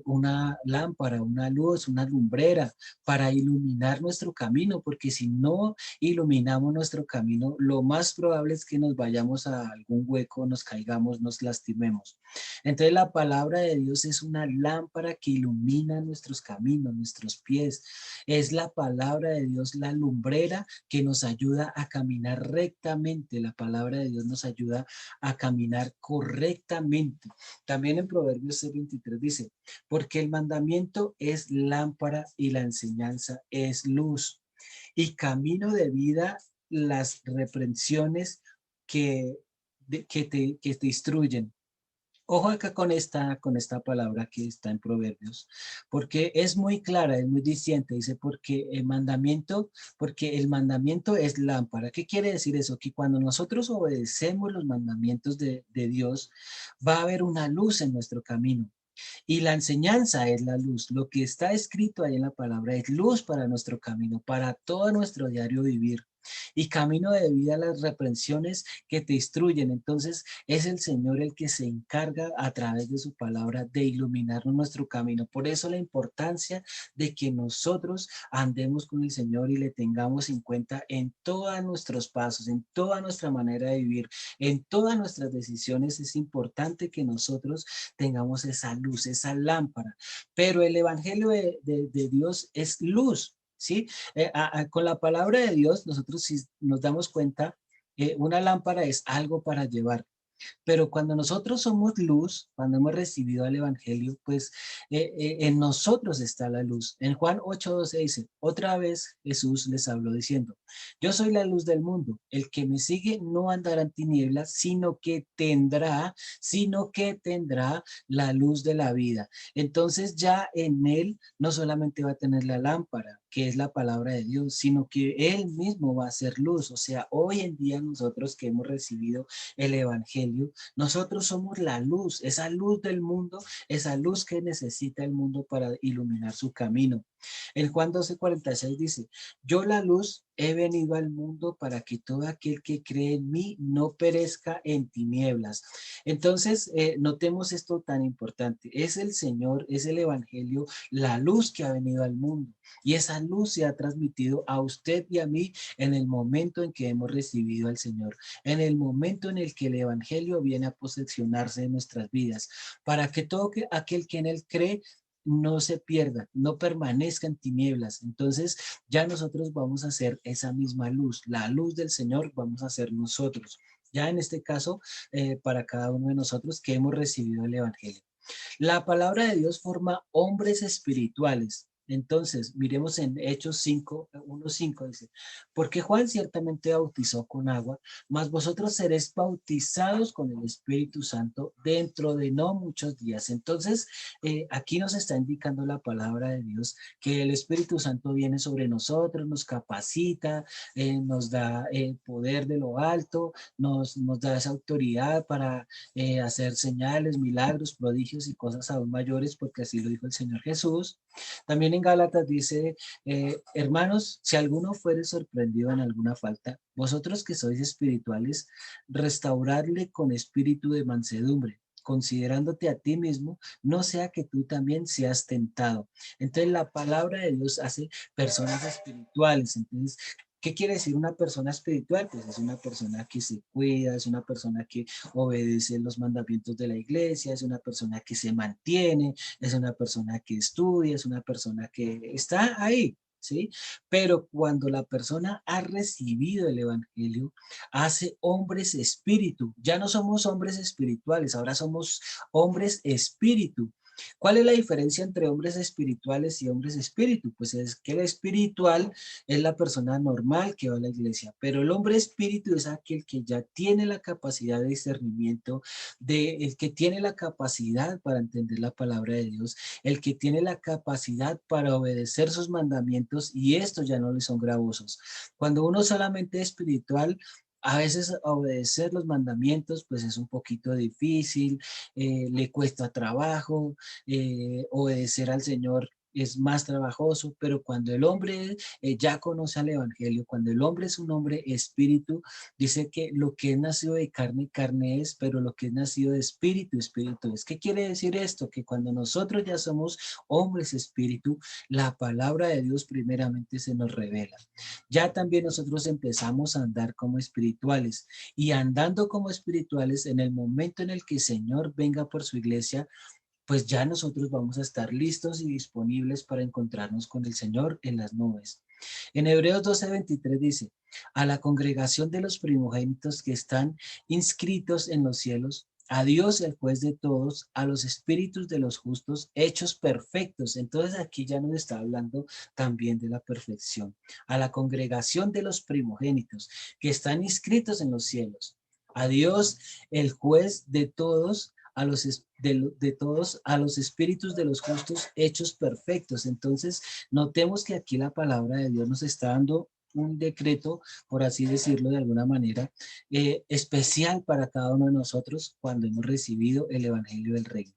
Speaker 1: una lámpara, una luz, una lumbrera para iluminar nuestro camino, porque si no iluminamos nuestro camino, lo más probable es que nos vayamos a algún hueco, nos caigamos, nos lastimemos. Entonces la palabra de Dios es una lámpara que ilumina nuestros caminos, nuestros pies. Es la palabra de Dios la lumbrera que nos ayuda a caminar rectamente. La palabra de Dios nos ayuda a caminar correctamente. También en Proverbios 6:23 dice, porque el mandamiento es lámpara y la enseñanza es luz. Y camino de vida las reprensiones que te instruyen. Ojo acá con esta palabra que está en Proverbios, porque es muy clara, es muy diciente, dice, porque el mandamiento es lámpara. ¿Qué quiere decir eso? Que cuando nosotros obedecemos los mandamientos de Dios, va a haber una luz en nuestro camino. Y la enseñanza es la luz. Lo que está escrito ahí en la palabra es luz para nuestro camino, para todo nuestro diario vivir. Y camino de vida las reprensiones que te instruyen. Entonces es el Señor el que se encarga a través de su palabra de iluminar nuestro camino. Por eso la importancia de que nosotros andemos con el Señor y le tengamos en cuenta en todos nuestros pasos, en toda nuestra manera de vivir, en todas nuestras decisiones. Es importante que nosotros tengamos esa luz, esa lámpara. Pero el evangelio de Dios es luz, ¿sí? Con la palabra de Dios, nosotros si nos damos cuenta, una lámpara es algo para llevar. Pero cuando nosotros somos luz, cuando hemos recibido el Evangelio, pues en nosotros está la luz. En Juan 8:12 dice, otra vez Jesús les habló diciendo, yo soy la luz del mundo, el que me sigue no andará en tinieblas, sino que tendrá la luz de la vida. Entonces ya en él no solamente va a tener la lámpara, que es la palabra de Dios, sino que él mismo va a ser luz. O sea, hoy en día nosotros que hemos recibido el Evangelio, nosotros somos la luz, esa luz del mundo, esa luz que necesita el mundo para iluminar su camino. En Juan 12:46 dice, yo la luz he venido al mundo para que todo aquel que cree en mí no perezca en tinieblas. Entonces, notemos esto tan importante. Es el Señor, es el Evangelio, la luz que ha venido al mundo. Y esa luz se ha transmitido a usted y a mí en el momento en que hemos recibido al Señor, en el momento en el que el Evangelio viene a posesionarse en nuestras vidas, para que todo aquel que en él cree no se pierda, no permanezca en tinieblas. Entonces ya nosotros vamos a ser esa misma luz, la luz del Señor vamos a ser nosotros. Ya en este caso, para cada uno de nosotros que hemos recibido el Evangelio. La palabra de Dios forma hombres espirituales. Entonces, miremos en Hechos 5, 1:5 dice, porque Juan ciertamente bautizó con agua, mas vosotros seréis bautizados con el Espíritu Santo dentro de no muchos días. Entonces, aquí nos está indicando la palabra de Dios que el Espíritu Santo viene sobre nosotros, nos capacita, nos da el poder de lo alto, nos da esa autoridad para hacer señales, milagros, prodigios y cosas aún mayores, porque así lo dijo el Señor Jesús. También en Gálatas dice, hermanos, si alguno fuere sorprendido en alguna falta, vosotros que sois espirituales, restauradle con espíritu de mansedumbre, considerándote a ti mismo, no sea que tú también seas tentado. Entonces la palabra de Dios hace personas espirituales. Entonces, ¿qué quiere decir una persona espiritual? Pues es una persona que se cuida, es una persona que obedece los mandamientos de la iglesia, es una persona que se mantiene, es una persona que estudia, es una persona que está ahí, ¿sí? Pero cuando la persona ha recibido el evangelio, hace hombres espíritu. Ya no somos hombres espirituales, ahora somos hombres espíritu. ¿Cuál es la diferencia entre hombres espirituales y hombres espíritu? Pues es que el espiritual es la persona normal que va a la iglesia, pero el hombre espíritu es aquel que ya tiene la capacidad de discernimiento, el que tiene la capacidad para entender la palabra de Dios, el que tiene la capacidad para obedecer sus mandamientos y estos ya no le son gravosos. Cuando uno solamente es espiritual, a veces obedecer los mandamientos pues es un poquito difícil, le cuesta trabajo, obedecer al Señor es más trabajoso, pero cuando el hombre ya conoce al evangelio, cuando el hombre es un hombre espíritu, dice que lo que es nacido de carne, carne es, pero lo que es nacido de espíritu, espíritu es. ¿Qué quiere decir esto? Que cuando nosotros ya somos hombres espíritu, la palabra de Dios primeramente se nos revela. Ya también nosotros empezamos a andar como espirituales y andando como espirituales en el momento en el que el Señor venga por su iglesia, pues ya nosotros vamos a estar listos y disponibles para encontrarnos con el Señor en las nubes. En Hebreos 12:23 dice, a la congregación de los primogénitos que están inscritos en los cielos, a Dios el juez de todos, a los espíritus de los justos hechos perfectos. Entonces aquí ya nos está hablando también de la perfección. A la congregación de los primogénitos que están inscritos en los cielos, a Dios el juez de todos, de todos, a los espíritus de los justos hechos perfectos. Entonces, notemos que aquí la palabra de Dios nos está dando un decreto, por así decirlo de alguna manera, especial para cada uno de nosotros cuando hemos recibido el Evangelio del Reino.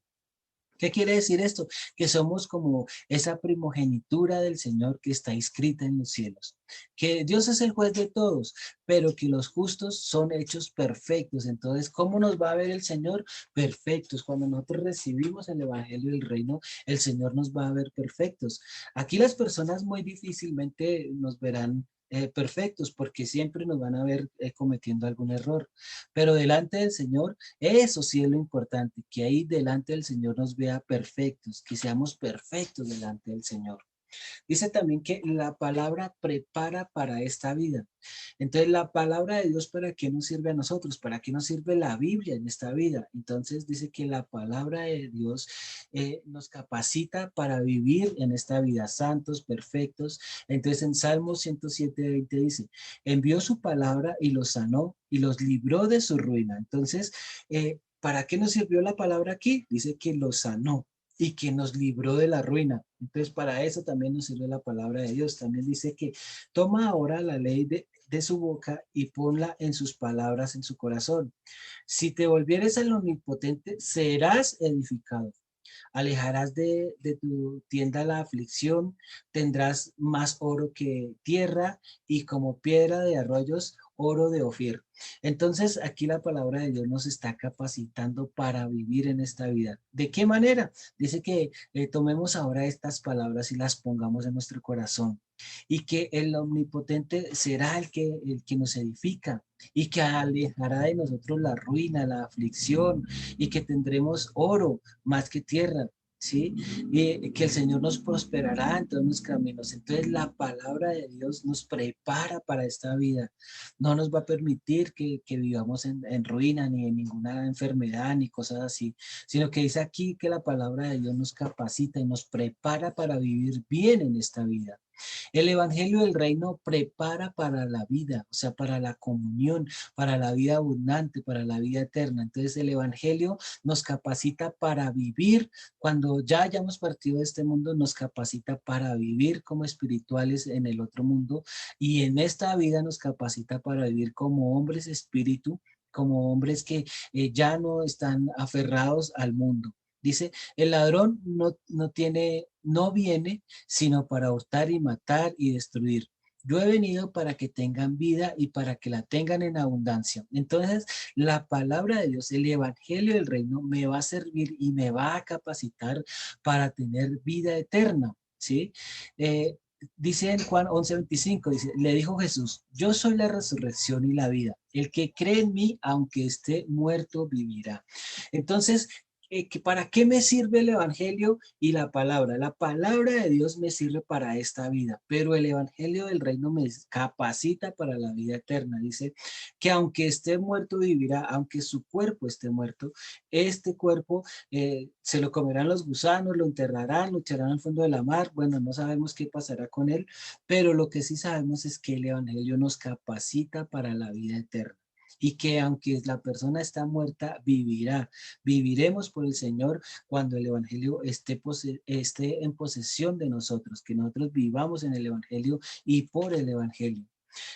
Speaker 1: ¿Qué quiere decir esto? Que somos como esa primogenitura del Señor que está inscrita en los cielos. Que Dios es el juez de todos, pero que los justos son hechos perfectos. Entonces, ¿cómo nos va a ver el Señor? Perfectos. Cuando nosotros recibimos el Evangelio del Reino, el Señor nos va a ver perfectos. Aquí las personas muy difícilmente nos verán perfectos porque siempre nos van a ver cometiendo algún error. Pero delante del Señor, eso sí es lo importante, que ahí delante del Señor nos vea perfectos, que seamos perfectos delante del Señor. Dice también que la palabra prepara para esta vida. Entonces, la palabra de Dios, ¿para qué nos sirve a nosotros? ¿Para qué nos sirve la Biblia en esta vida? Entonces, dice que la palabra de Dios nos capacita para vivir en esta vida, santos, perfectos. Entonces, en Salmo 107:20 dice, envió su palabra y los sanó y los libró de su ruina. Entonces, ¿para qué nos sirvió la palabra aquí? Dice que los sanó y que nos libró de la ruina. Entonces, para eso también nos sirve la palabra de Dios. También dice que toma ahora la ley de su boca y ponla en sus palabras en su corazón. Si te volvieres al omnipotente, serás edificado. Alejarás de tu tienda la aflicción, tendrás más oro que tierra y como piedra de arroyos, oro de Ofir. Entonces, aquí la palabra de Dios nos está capacitando para vivir en esta vida. ¿De qué manera? Dice que tomemos ahora estas palabras y las pongamos en nuestro corazón y que el omnipotente será el que nos edifica y que alejará de nosotros la ruina, la aflicción y que tendremos oro más que tierra. ¿sí? Y que el Señor nos prosperará en todos los caminos. Entonces la palabra de Dios nos prepara para esta vida. No nos va a permitir que vivamos en ruina, ni en ninguna enfermedad, ni cosas así, sino que dice aquí que la palabra de Dios nos capacita y nos prepara para vivir bien en esta vida. El Evangelio del Reino prepara para la vida, o sea, para la comunión, para la vida abundante, para la vida eterna. Entonces el Evangelio nos capacita para vivir, cuando ya hayamos partido de este mundo, nos capacita para vivir como espirituales en el otro mundo, y en esta vida nos capacita para vivir como hombres espíritu, como hombres que ya no están aferrados al mundo. Dice, el ladrón no viene sino para hurtar y matar y destruir. Yo he venido para que tengan vida y para que la tengan en abundancia. Entonces, la palabra de Dios, el evangelio del reino, me va a servir y me va a capacitar para tener vida eterna, ¿sí? Dice en Juan 11:25, dice, le dijo Jesús, yo soy la resurrección y la vida. El que cree en mí, aunque esté muerto, vivirá. Entonces, ¿para qué me sirve el evangelio y la palabra? La palabra de Dios me sirve para esta vida, pero el evangelio del reino me capacita para la vida eterna. Dice que aunque esté muerto vivirá, aunque su cuerpo esté muerto, este cuerpo se lo comerán los gusanos, lo enterrarán, lo echarán al fondo de la mar. Bueno, no sabemos qué pasará con él, pero lo que sí sabemos es que el evangelio nos capacita para la vida eterna. Y que aunque la persona está muerta, vivirá. Viviremos por el Señor cuando el Evangelio esté en posesión de nosotros, que nosotros vivamos en el Evangelio y por el Evangelio.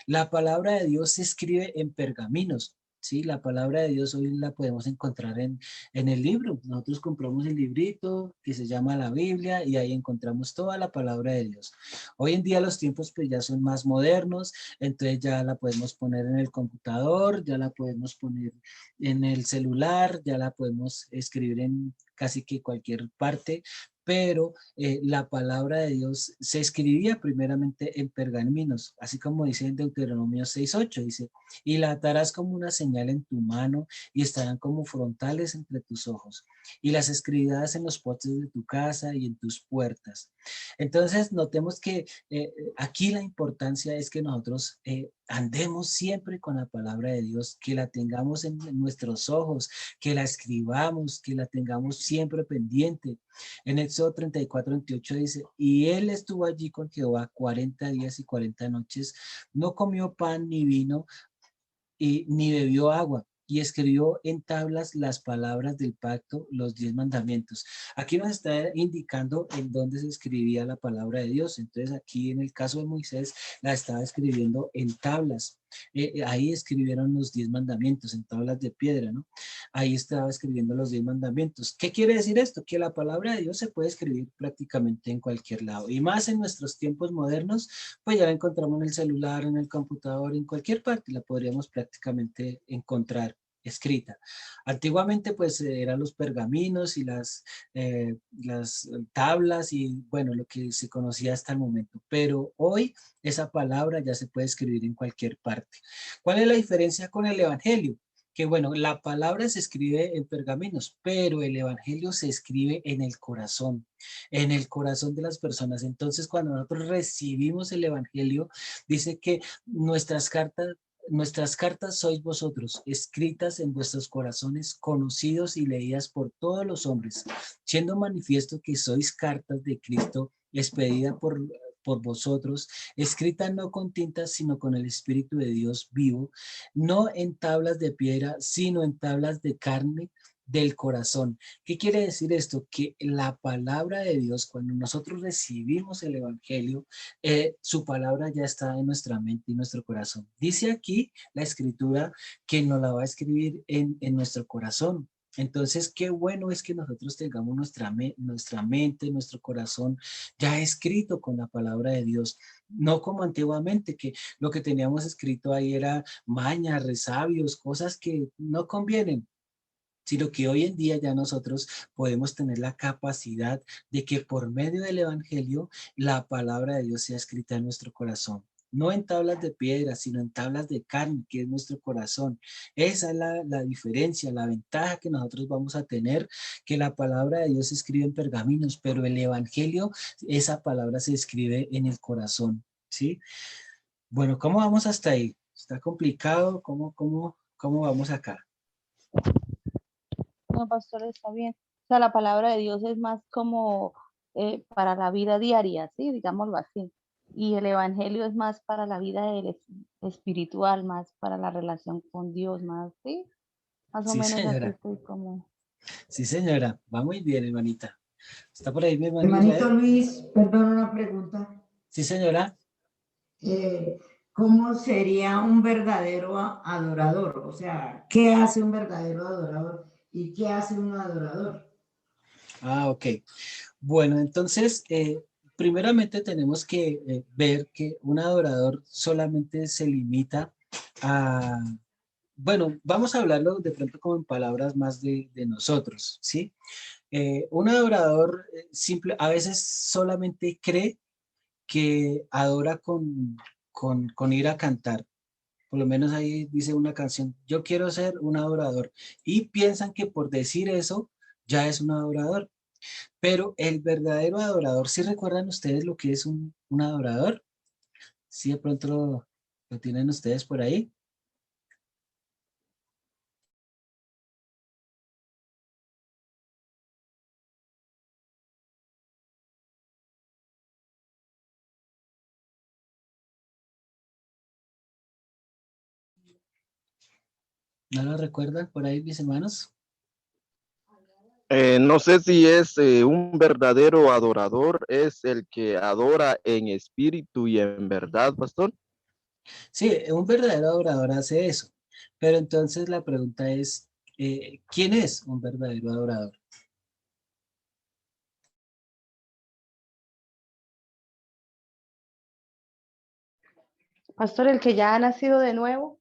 Speaker 1: La palabra de Dios se escribe en pergaminos. Sí, la palabra de Dios hoy la podemos encontrar en el libro. Nosotros compramos el librito que se llama la Biblia y ahí encontramos toda la palabra de Dios. Hoy en día los tiempos pues ya son más modernos, entonces ya la podemos poner en el computador, ya la podemos poner en el celular, ya la podemos escribir en casi que cualquier parte, pero la palabra de Dios se escribía primeramente en pergaminos, así como dice en Deuteronomio 6:8, dice, y la atarás como una señal en tu mano y estarán como frontales entre tus ojos, y las escribirás en los postes de tu casa y en tus puertas. Entonces, notemos que aquí la importancia es que nosotros andemos siempre con la palabra de Dios, que la tengamos en nuestros ojos, que la escribamos, que la tengamos siempre pendiente. En Éxodo 34:28 dice, y él estuvo allí con Jehová 40 días y 40 noches, no comió pan ni vino, y ni bebió agua, y escribió en tablas las palabras del pacto, los 10 mandamientos. Aquí nos está indicando en dónde se escribía la palabra de Dios. Entonces aquí en el caso de Moisés la estaba escribiendo en tablas. Ahí escribieron los 10 mandamientos en tablas de piedra, ¿no? Ahí estaba escribiendo los 10 mandamientos. ¿Qué quiere decir esto? Que la palabra de Dios se puede escribir prácticamente en cualquier lado. Y más en nuestros tiempos modernos, pues ya la encontramos en el celular, en el computador, en cualquier parte la podríamos prácticamente encontrar escrita. Antiguamente pues eran los pergaminos y las tablas y bueno, lo que se conocía hasta el momento, pero hoy esa palabra ya se puede escribir en cualquier parte. ¿Cuál es la diferencia con el evangelio? Que bueno, la palabra se escribe en pergaminos, pero el evangelio se escribe en el corazón de las personas. Entonces, cuando nosotros recibimos el evangelio, dice que nuestras cartas sois vosotros, escritas en vuestros corazones, conocidos y leídas por todos los hombres, siendo manifiesto que sois cartas de Cristo, expedida por vosotros, escrita no con tinta, sino con el Espíritu de Dios vivo, no en tablas de piedra, sino en tablas de carne del corazón. ¿Qué quiere decir esto? Que la palabra de Dios, cuando nosotros recibimos el Evangelio, su palabra ya está en nuestra mente y nuestro corazón. Dice aquí la Escritura que nos la va a escribir en nuestro corazón. Entonces, qué bueno es que nosotros tengamos nuestra mente, nuestro corazón ya escrito con la palabra de Dios. No como antiguamente, que lo que teníamos escrito ahí era mañas, resabios, cosas que no convienen, sino que hoy en día ya nosotros podemos tener la capacidad de que por medio del Evangelio la palabra de Dios sea escrita en nuestro corazón. no en tablas de piedra, sino en tablas de carne, que es nuestro corazón. Esa es la diferencia, la ventaja que nosotros vamos a tener, que la palabra de Dios se escribe en pergaminos, pero el evangelio, esa palabra se escribe en el corazón, ¿sí? Bueno, ¿cómo vamos hasta ahí? ¿Está complicado? ¿Cómo vamos acá?
Speaker 3: No, pastor, está bien. O sea, la palabra de Dios es más como para la vida diaria, ¿sí? Digámoslo así. Y el evangelio es más para la vida espiritual, más para la relación con Dios, más, ¿sí? Más o
Speaker 1: Sí,
Speaker 3: menos así
Speaker 1: señora.
Speaker 3: estoy como...
Speaker 1: Sí, señora. Va muy bien, hermanita. ¿Está por ahí mi hermano
Speaker 4: Hermanito
Speaker 1: Israel?
Speaker 4: Luis, perdón una pregunta.
Speaker 1: Sí, señora.
Speaker 4: Eh, ¿Cómo sería un verdadero adorador? O sea, ¿qué hace un verdadero adorador y qué hace un adorador?
Speaker 1: Ah, ok. Bueno, entonces, primeramente tenemos que ver que un adorador solamente se limita a, bueno, vamos a hablarlo de pronto como en palabras más de nosotros, ¿sí? Un adorador simple, a veces solamente cree que adora con ir a cantar. Por lo menos ahí dice una canción, yo quiero ser un adorador. Y piensan que por decir eso ya es un adorador. Pero el verdadero adorador, ¿sí recuerdan ustedes lo que es un adorador? Sí, de pronto lo tienen ustedes por ahí. ¿No lo recuerdan por ahí, mis hermanos?
Speaker 2: No sé si es un verdadero adorador, es el que adora en espíritu y en verdad, pastor.
Speaker 1: Sí, un verdadero adorador hace eso. Pero entonces la pregunta es, ¿quién es un verdadero adorador?
Speaker 3: Pastor, el que ya ha nacido de nuevo,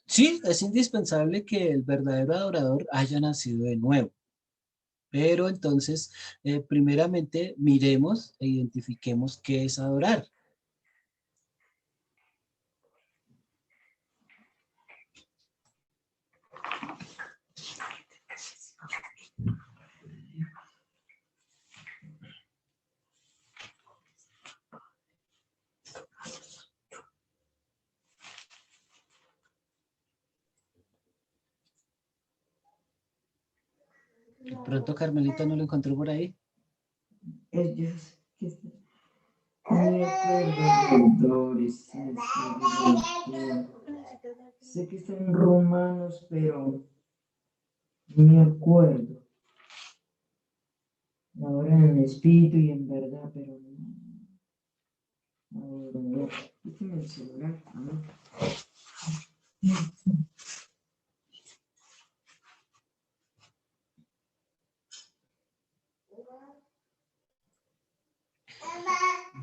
Speaker 1: Sí, es indispensable que el verdadero adorador haya nacido de nuevo. Pero entonces, primeramente, miremos e identifiquemos qué es adorar. De pronto, Carmelita no lo encontró por ahí.
Speaker 4: Ellos que perdedores, sé que está en Romanos, pero no me acuerdo. Ahora en espíritu y en verdad, pero no. Este es el celular, ¿no?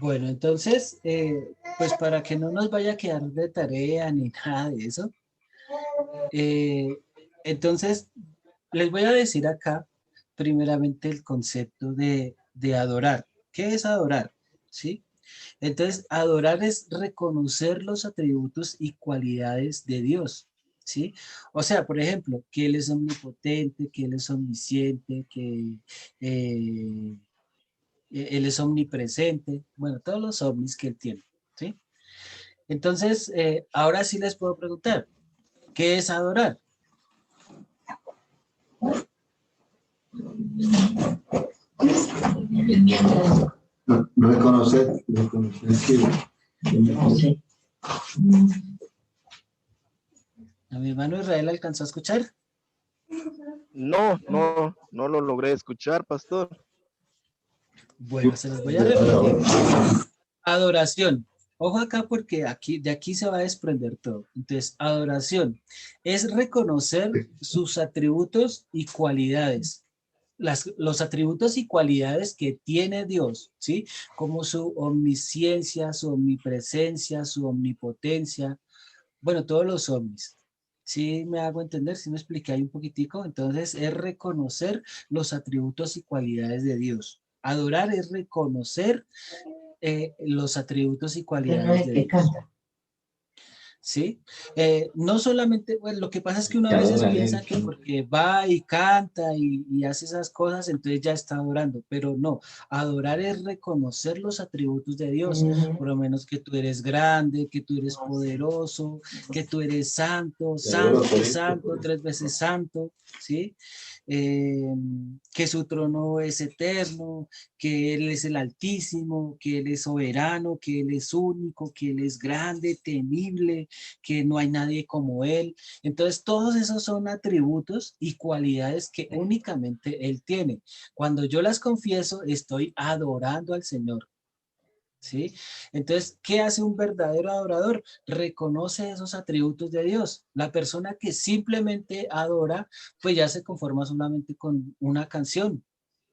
Speaker 1: Bueno, entonces, pues para que no nos vaya a quedar de tarea ni nada de eso, eh, entonces les voy a decir acá primeramente el concepto de adorar. ¿Qué es adorar? ¿Sí? Entonces, adorar es reconocer los atributos y cualidades de Dios, ¿sí? O sea, por ejemplo, que Él es omnipotente, que Él es omnisciente, que eh, Él es omnipresente, bueno, todos los ovnis que Él tiene, ¿sí? Entonces, ahora sí les puedo preguntar, ¿qué es adorar?
Speaker 5: Reconocer que
Speaker 1: ¿A mi hermano Israel alcanzó a escuchar?
Speaker 2: No lo logré escuchar, pastor.
Speaker 1: Bueno, se los voy a repetir. Adoración. Ojo acá porque de aquí se va a desprender todo. Entonces, adoración es reconocer sus atributos y cualidades. Los atributos y cualidades que tiene Dios, ¿sí? Como su omnisciencia, su omnipresencia, su omnipotencia, bueno, todos los ovnis. ¿Sí me hago entender? ¿Sí me expliqué ahí un poquitico? Entonces, es reconocer los atributos y cualidades de Dios. Adorar es reconocer los atributos y
Speaker 4: Que no es
Speaker 1: cualidades
Speaker 4: el
Speaker 1: de
Speaker 4: que
Speaker 1: Dios.
Speaker 4: canta.
Speaker 1: ¿Sí? No solamente, bueno, lo que pasa es que uno a veces piensa que porque va y canta y hace esas cosas, entonces ya está adorando, pero no, adorar es reconocer los atributos de Dios, por lo menos que tú eres grande, que tú eres poderoso, que tú eres santo, santo, santo, 3 veces santo, ¿sí? Que su trono es eterno, que Él es el Altísimo, que Él es soberano, que Él es único, que Él es grande, temible, que no hay nadie como Él. Entonces, todos esos son atributos y cualidades que únicamente Él tiene. Cuando yo las confieso, estoy adorando al Señor. ¿Sí? Entonces, ¿qué hace un verdadero adorador? Reconoce esos atributos de Dios. La persona que simplemente adora, pues ya se conforma solamente con una canción,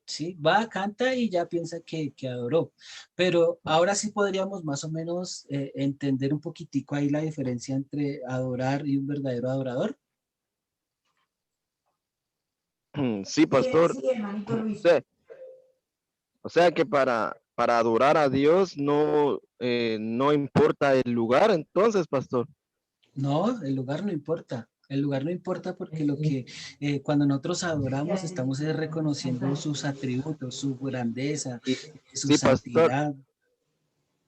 Speaker 1: ¿sí? Va, canta y ya piensa que adoró. Pero ahora sí podríamos más o menos entender un poquitico ahí la diferencia entre adorar y un verdadero adorador.
Speaker 2: Sí, pastor.
Speaker 4: Sí, hermanito Luis.
Speaker 2: Sí. O sea que para adorar a Dios no importa el lugar, entonces, pastor.
Speaker 1: No, el lugar no importa. El lugar no importa porque lo que cuando nosotros adoramos estamos reconociendo sus atributos, su grandeza,
Speaker 2: Y
Speaker 1: su
Speaker 2: sí, pastor.
Speaker 1: santidad.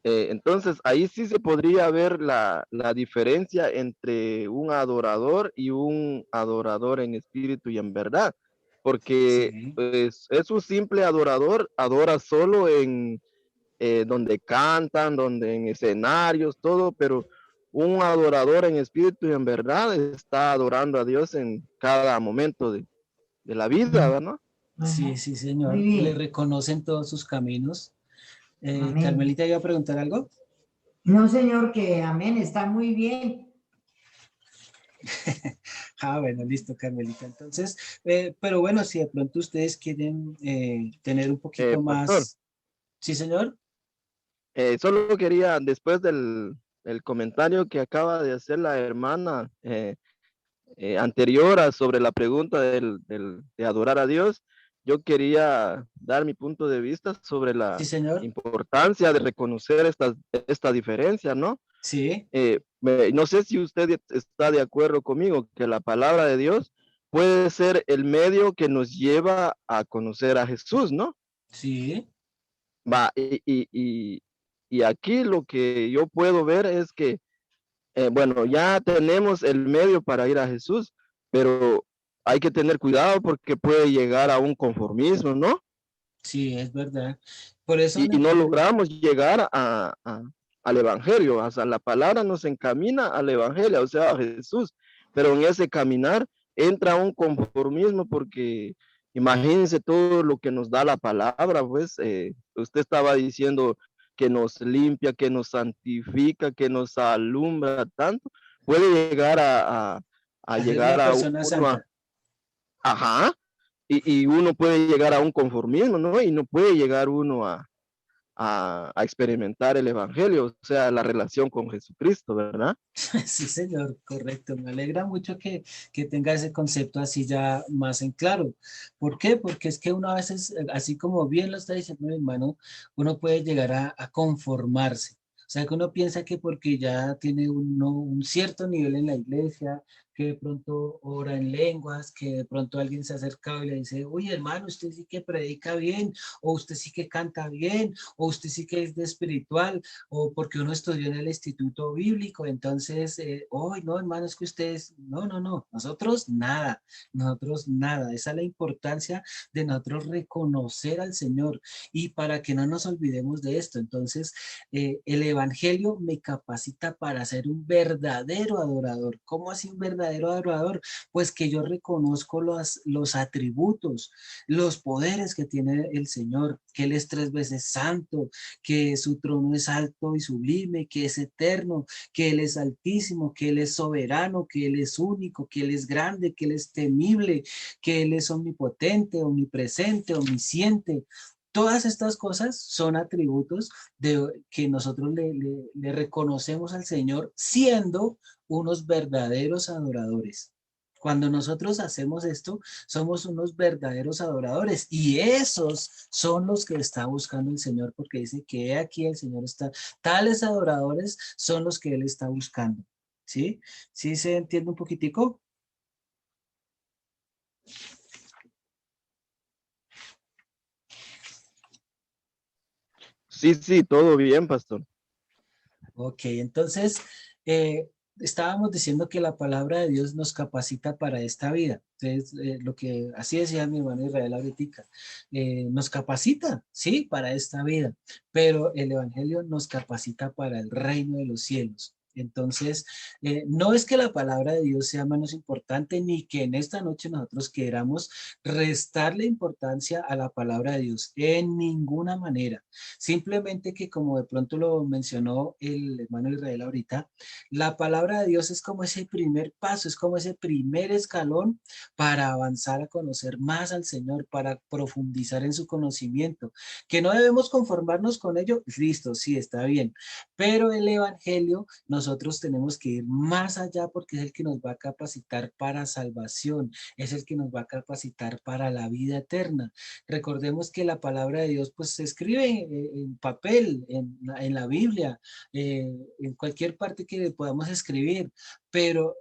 Speaker 2: Entonces, ahí sí se podría ver la diferencia entre un adorador y un adorador en espíritu y en verdad, porque
Speaker 1: Sí,
Speaker 2: pues es un simple adorador, adora solo en donde cantan, donde en escenarios, todo, pero un adorador en espíritu y en verdad está adorando a Dios en cada momento de la vida, ¿verdad?
Speaker 1: sí,
Speaker 4: Ajá.
Speaker 1: sí,
Speaker 4: Muy
Speaker 1: señor. Le
Speaker 4: bien.
Speaker 1: reconocen todos sus caminos.
Speaker 4: Amén.
Speaker 1: Carmelita, ¿iba a preguntar algo?
Speaker 4: No, señor, que amén, está muy bien.
Speaker 1: Ah, bueno, listo, Carmelita. Entonces, pero bueno, si de pronto ustedes quieren tener un poquito
Speaker 2: Pastor.
Speaker 1: más. Sí, señor.
Speaker 2: Solo quería, después del comentario que acaba de hacer la hermana anterior sobre la pregunta de adorar a Dios, yo quería dar mi punto de vista sobre
Speaker 1: Sí,
Speaker 2: la
Speaker 1: señor.
Speaker 2: importancia de reconocer esta diferencia, ¿no?
Speaker 1: Sí,
Speaker 2: No sé si usted está de acuerdo conmigo, que la palabra de Dios puede ser el medio que nos lleva a conocer a Jesús, ¿no?
Speaker 1: sí,
Speaker 2: Va, y aquí lo que yo puedo ver es que, bueno, ya tenemos el medio para ir a Jesús, pero hay que tener cuidado porque puede llegar a un conformismo, ¿no?
Speaker 1: sí, es verdad. Por eso,
Speaker 2: Y no logramos llegar al Evangelio, o sea, la palabra nos encamina al Evangelio, o sea, a Jesús, pero en ese caminar entra un conformismo porque imagínense todo lo que nos da la palabra, pues usted estaba diciendo que nos limpia, que nos santifica, que nos alumbra tanto, puede llegar a
Speaker 1: hacer
Speaker 2: llegar
Speaker 1: una
Speaker 2: a
Speaker 1: persona
Speaker 2: uno
Speaker 1: santa.
Speaker 2: ajá, y uno puede llegar a un conformismo, ¿no? Y no puede llegar uno a experimentar el Evangelio, o sea, la relación con Jesucristo, ¿verdad?
Speaker 1: Sí, señor, correcto. Me alegra mucho que tenga ese concepto así ya más en claro. ¿Por qué? Porque es que uno a veces, así como bien lo está diciendo mi hermano, uno puede llegar a conformarse. O sea, que uno piensa que porque ya tiene uno un cierto nivel en la iglesia, que de pronto ora en lenguas, que de pronto alguien se ha acercado y le dice, oye, hermano, usted sí que predica bien, o usted sí que canta bien, o usted sí que es de espiritual, o porque uno estudió en el instituto bíblico, entonces, hoy no, hermano, es que ustedes, no, no, no, nosotros nada, esa es la importancia de nosotros reconocer al Señor y para que no nos olvidemos de esto, entonces, el Evangelio me capacita para ser un verdadero adorador. ¿Cómo así un verdadero adorador? Pues que yo reconozco los atributos, los poderes que tiene el Señor, que Él es 3 veces santo, que su trono es alto y sublime, que es eterno, que Él es altísimo, que Él es soberano, que Él es único, que Él es grande, que Él es temible, que Él es omnipotente, omnipresente, omnisciente. Todas estas cosas son atributos que nosotros le reconocemos al Señor siendo unos verdaderos adoradores. Cuando nosotros hacemos esto, somos unos verdaderos adoradores y esos son los que está buscando el Señor, porque dice que aquí el Señor está, tales adoradores son los que Él está buscando. ¿Sí? ¿Sí se entiende un poquitico?
Speaker 2: Sí, sí, todo bien, pastor.
Speaker 1: Ok, entonces estábamos diciendo que la palabra de Dios nos capacita para esta vida. Entonces, lo que así decía mi hermano Israel ahorita, nos capacita, sí, para esta vida, pero el Evangelio nos capacita para el reino de los cielos. Entonces, no es que la palabra de Dios sea menos importante, ni que en esta noche nosotros queramos restarle importancia a la palabra de Dios, en ninguna manera. Simplemente que como de pronto lo mencionó el hermano Israel ahorita, la palabra de Dios es como ese primer paso, es como ese primer escalón para avanzar a conocer más al Señor, para profundizar en su conocimiento, que no debemos conformarnos con ello, listo, sí, está bien, pero el Evangelio nosotros tenemos que ir más allá porque es el que nos va a capacitar para salvación, es el que nos va a capacitar para la vida eterna. Recordemos que la palabra de Dios pues se escribe en papel, en la Biblia, en cualquier parte que podamos escribir, pero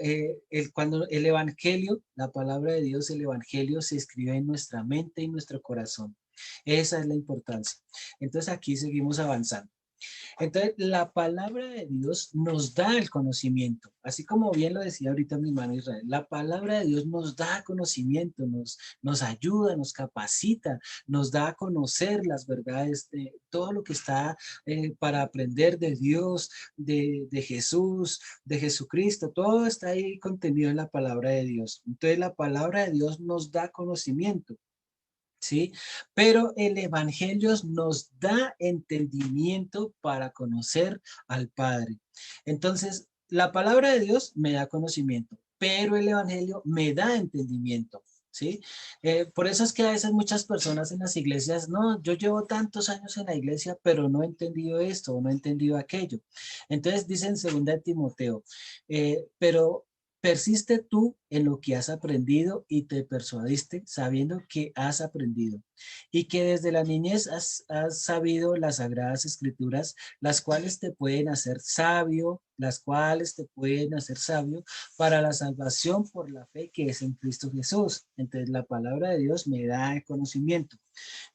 Speaker 1: cuando el Evangelio, la palabra de Dios, el Evangelio se escribe en nuestra mente y nuestro corazón. Esa es la importancia. Entonces aquí seguimos avanzando. Entonces, la palabra de Dios nos da el conocimiento, así como bien lo decía ahorita mi hermano Israel, la palabra de Dios nos da conocimiento, nos ayuda, nos capacita, nos da a conocer las verdades de todo lo que está para aprender de Dios, de Jesús, de Jesucristo, todo está ahí contenido en la palabra de Dios. Entonces, la palabra de Dios nos da conocimiento. ¿Sí? Pero el Evangelio nos da entendimiento para conocer al Padre. Entonces, la palabra de Dios me da conocimiento, pero el Evangelio me da entendimiento. ¿Sí? Por eso es que a veces muchas personas en las iglesias, no, yo llevo tantos años en la iglesia, pero no he entendido esto o no he entendido aquello. Entonces dice en 2 Timoteo, pero persiste tú en lo que has aprendido y te persuadiste sabiendo que has aprendido y que desde la niñez has sabido las sagradas escrituras, las cuales te pueden hacer sabio, las cuales te pueden hacer sabio para la salvación por la fe que es en Cristo Jesús. Entonces la palabra de Dios me da el conocimiento.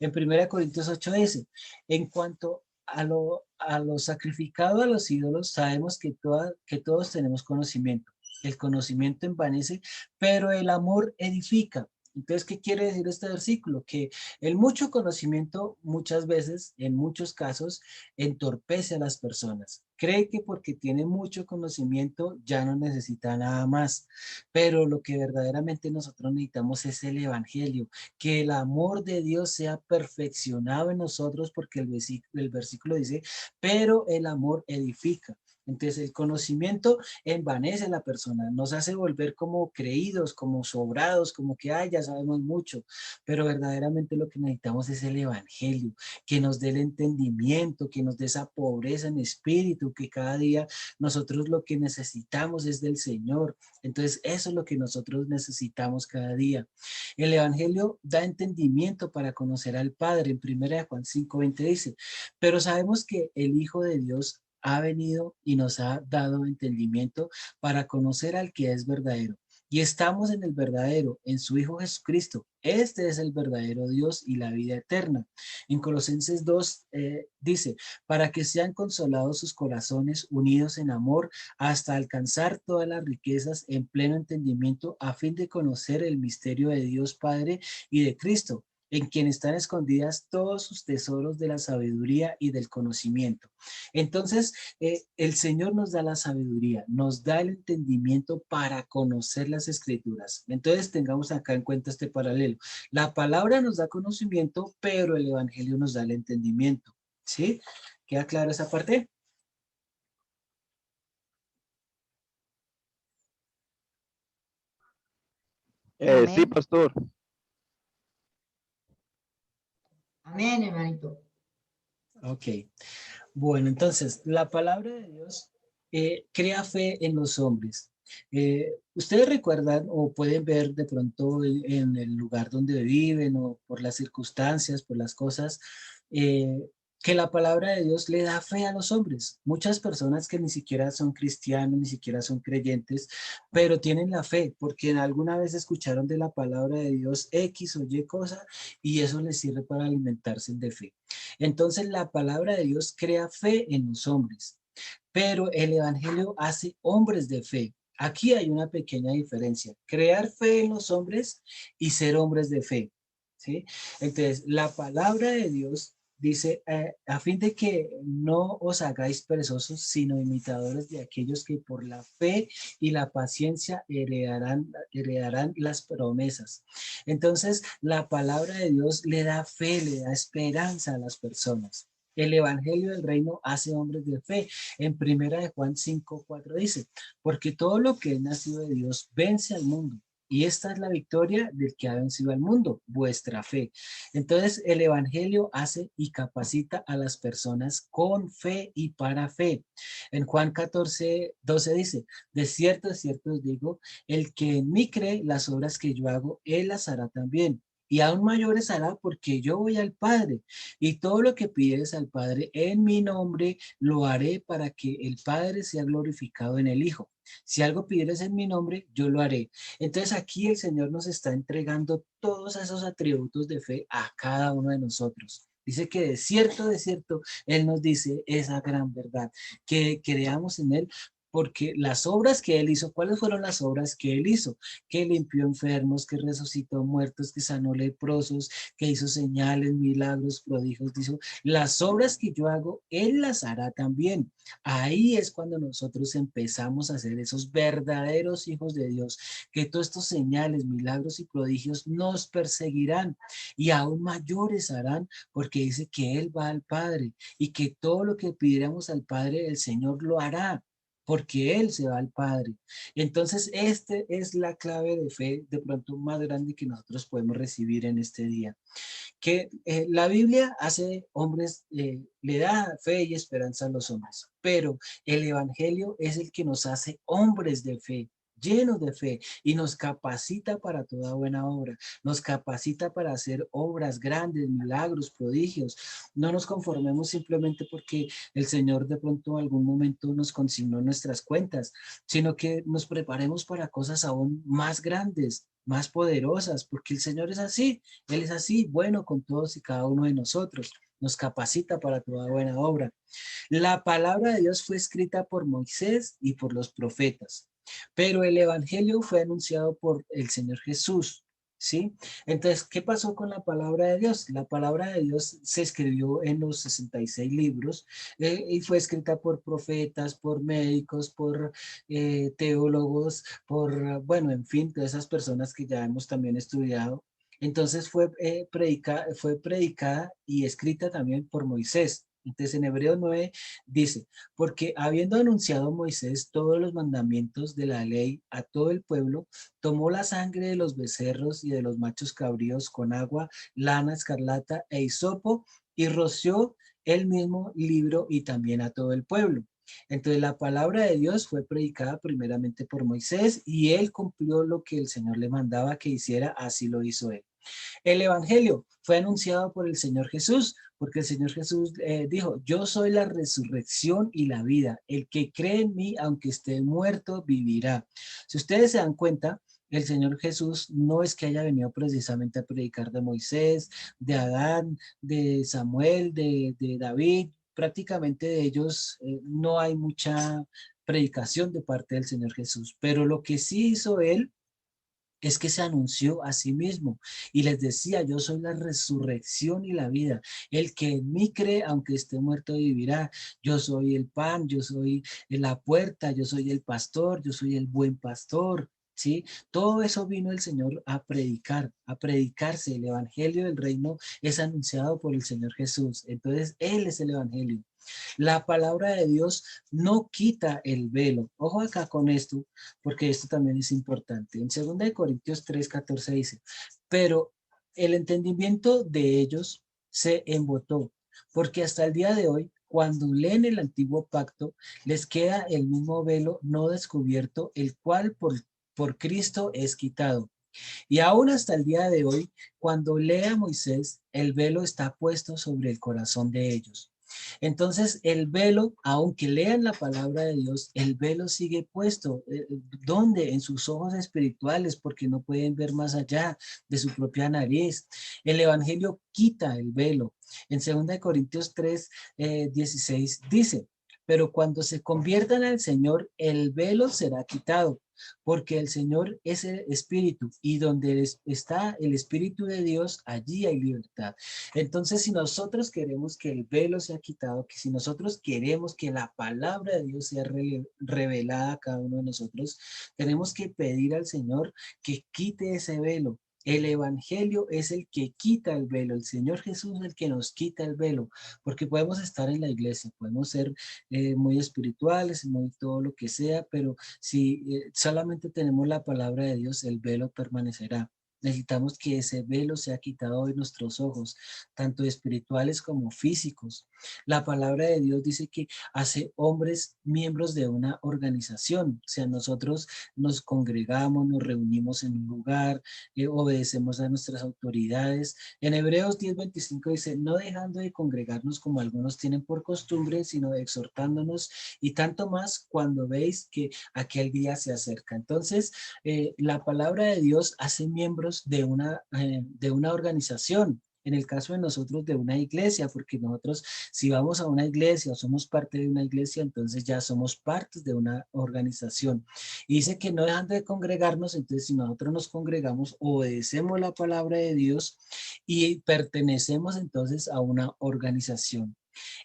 Speaker 1: En 1 Corintios 8 dice, en cuanto a lo sacrificado a los ídolos, sabemos que todos tenemos conocimiento. El conocimiento envanece, pero el amor edifica. Entonces, ¿qué quiere decir este versículo? Que el mucho conocimiento muchas veces, en muchos casos, entorpece a las personas. Cree que porque tiene mucho conocimiento ya no necesita nada más. Pero lo que verdaderamente nosotros necesitamos es el evangelio, que el amor de Dios sea perfeccionado en nosotros, porque el versículo dice, pero el amor edifica. Entonces el conocimiento envanece a la persona, nos hace volver como creídos, como sobrados, como que, ay, ya sabemos mucho, pero verdaderamente lo que necesitamos es el evangelio, que nos dé el entendimiento, que nos dé esa pobreza en espíritu, que cada día nosotros lo que necesitamos es del Señor. Entonces eso es lo que nosotros necesitamos cada día. El evangelio da entendimiento para conocer al Padre. En 1 Juan 5:20 dice, pero sabemos que el Hijo de Dios ha venido y nos ha dado entendimiento para conocer al que es verdadero. Y estamos en el verdadero, en su Hijo Jesucristo. Este es el verdadero Dios y la vida eterna. En Colosenses 2 dice, para que sean consolados sus corazones unidos en amor hasta alcanzar todas las riquezas en pleno entendimiento a fin de conocer el misterio de Dios Padre y de Cristo, en quien están escondidas todos sus tesoros de la sabiduría y del conocimiento. Entonces, el Señor nos da la sabiduría, nos da el entendimiento para conocer las escrituras. Entonces, tengamos acá en cuenta este paralelo. La palabra nos da conocimiento, pero el evangelio nos da el entendimiento. ¿Sí? ¿Queda claro esa parte?
Speaker 2: Sí,
Speaker 3: Amén.
Speaker 2: pastor.
Speaker 4: Amén, hermanito.
Speaker 1: Ok. Bueno, entonces, la palabra de Dios crea fe en los hombres. Ustedes recuerdan o pueden ver de pronto en el lugar donde viven o por las circunstancias, por las cosas, eh, que la palabra de Dios le da fe a los hombres. Muchas personas que ni siquiera son cristianos, ni siquiera son creyentes, pero tienen la fe porque en alguna vez escucharon de la palabra de Dios X o Y cosa y eso les sirve para alimentarse de fe. Entonces la palabra de Dios crea fe en los hombres, pero el evangelio hace hombres de fe. Aquí hay una pequeña diferencia, crear fe en los hombres y ser hombres de fe, ¿sí? Entonces, la palabra de Dios dice, a fin de que no os hagáis perezosos, sino imitadores de aquellos que por la fe y la paciencia heredarán las promesas. Entonces, la palabra de Dios le da fe, le da esperanza a las personas. El evangelio del reino hace hombres de fe. En primera de Juan 5:4 dice, porque todo lo que es nacido de Dios vence al mundo. Y esta es la victoria del que ha vencido al mundo, vuestra fe. Entonces, el evangelio hace y capacita a las personas con fe y para fe. En Juan 14:12 dice, de cierto os digo, el que en mí cree, las obras que yo hago, él las hará también. Y aún mayores hará porque yo voy al Padre. Y todo lo que pides al Padre en mi nombre, lo haré para que el Padre sea glorificado en el Hijo. Si algo pidieres en mi nombre, yo lo haré. Entonces aquí el Señor nos está entregando todos esos atributos de fe a cada uno de nosotros. Dice que de cierto, Él nos dice esa gran verdad, que creamos en Él, porque las obras que Él hizo, ¿cuáles fueron las obras que Él hizo? Que limpió enfermos, que resucitó muertos, que sanó leprosos, que hizo señales, milagros, prodigios. Dijo, las obras que yo hago, Él las hará también. Ahí es cuando nosotros empezamos a ser esos verdaderos hijos de Dios, que todos estos señales, milagros y prodigios nos perseguirán y aún mayores harán, porque dice que Él va al Padre y que todo lo que pidiéramos al Padre, el Señor lo hará, porque Él se va al Padre. Entonces, este es la clave de fe de pronto más grande que nosotros podemos recibir en este día. Que la Biblia hace hombres, le da fe y esperanza a los hombres, pero el Evangelio es el que nos hace hombres de fe, llenos de fe, y nos capacita para toda buena obra, nos capacita para hacer obras grandes, milagros, prodigios. No nos conformemos simplemente porque el Señor de pronto en algún momento nos consignó nuestras cuentas, sino que nos preparemos para cosas aún más grandes, más poderosas, porque el Señor es así, Él es así, bueno con todos y cada uno de nosotros, nos capacita para toda buena obra. La palabra de Dios fue escrita por Moisés y por los profetas, pero el evangelio fue anunciado por el Señor Jesús, ¿sí? Entonces, ¿qué pasó con la palabra de Dios? La palabra de Dios se escribió en los 66 libros y fue escrita por profetas, por médicos, por teólogos, por, bueno, en fin, todas esas personas que ya hemos también estudiado. Entonces fue predicada y escrita también por Moisés. Entonces en Hebreos 9 dice, porque habiendo anunciado Moisés todos los mandamientos de la ley a todo el pueblo, tomó la sangre de los becerros y de los machos cabríos con agua, lana, escarlata e hisopo y roció el mismo libro y también a todo el pueblo. Entonces la palabra de Dios fue predicada primeramente por Moisés y él cumplió lo que el Señor le mandaba que hiciera, así lo hizo él. El evangelio fue anunciado por el Señor Jesús, porque el Señor Jesús dijo, yo soy la resurrección y la vida. El que cree en mí, aunque esté muerto, vivirá. Si ustedes se dan cuenta, el Señor Jesús no es que haya venido precisamente a predicar de Moisés, de Adán, de Samuel, de David. Prácticamente de ellos no hay mucha predicación de parte del Señor Jesús, pero lo que sí hizo él es que se anunció a sí mismo y les decía, yo soy la resurrección y la vida. El que en mí cree, aunque esté muerto, vivirá. Yo soy el pan, yo soy la puerta, yo soy el pastor, yo soy el buen pastor. ¿Sí? Todo eso vino el Señor a predicar, a predicarse. El evangelio del reino es anunciado por el Señor Jesús. Entonces, Él es el evangelio. La palabra de Dios no quita el velo. Ojo acá con esto, porque esto también es importante. En 2 Corintios 3:14 dice, pero el entendimiento de ellos se embotó, porque hasta el día de hoy cuando leen el antiguo pacto, les queda el mismo velo no descubierto, el cual por Cristo es quitado. Y aún hasta el día de hoy, cuando lee a Moisés, el velo está puesto sobre el corazón de ellos. Entonces el velo, aunque lean la palabra de Dios, el velo sigue puesto. ¿Dónde? En sus ojos espirituales, porque no pueden ver más allá de su propia nariz. El evangelio quita el velo. En 2 Corintios 3, 16 dice, pero cuando se conviertan al Señor, el velo será quitado, porque el Señor es el Espíritu, y donde está el Espíritu de Dios, allí hay libertad. Entonces, si nosotros queremos que el velo sea quitado, que si nosotros queremos que la palabra de Dios sea revelada a cada uno de nosotros, tenemos que pedir al Señor que quite ese velo. El evangelio es el que quita el velo, el Señor Jesús es el que nos quita el velo, porque podemos estar en la iglesia, podemos ser muy espirituales, muy todo lo que sea, pero si solamente tenemos la palabra de Dios, el velo permanecerá. Necesitamos que ese velo sea quitado de nuestros ojos, tanto espirituales como físicos. La palabra de Dios dice que hace hombres miembros de una organización. O sea, nosotros nos congregamos, nos reunimos en un lugar, obedecemos a nuestras autoridades. En Hebreos 10:25 dice, no dejando de congregarnos como algunos tienen por costumbre, sino exhortándonos, y tanto más cuando veis que aquel día se acerca. Entonces, la palabra de Dios hace miembros de una organización. En el caso de nosotros, de una iglesia, porque nosotros, si vamos a una iglesia o somos parte de una iglesia, entonces ya somos partes de una organización. Y dice que no dejando de congregarnos, entonces si nosotros nos congregamos, obedecemos la palabra de Dios y pertenecemos entonces a una organización.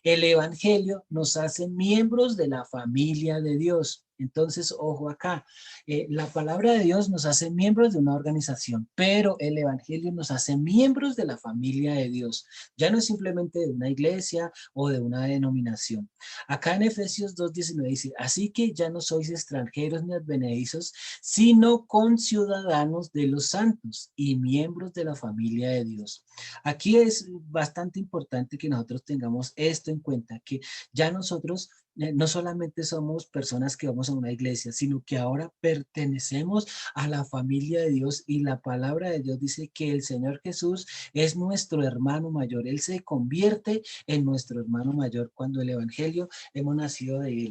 Speaker 1: El evangelio nos hace miembros de la familia de Dios. Entonces, ojo acá, la palabra de Dios nos hace miembros de una organización, pero el evangelio nos hace miembros de la familia de Dios. Ya no es simplemente de una iglesia o de una denominación. Acá en Efesios 2:19 dice, así que ya no sois extranjeros ni advenedizos, sino conciudadanos de los santos y miembros de la familia de Dios. Aquí es bastante importante que nosotros tengamos esto en cuenta, que ya nosotros no solamente somos personas que vamos a una iglesia, sino que ahora pertenecemos a la familia de Dios, y la palabra de Dios dice que el Señor Jesús es nuestro hermano mayor. Él se convierte en nuestro hermano mayor cuando el evangelio hemos nacido de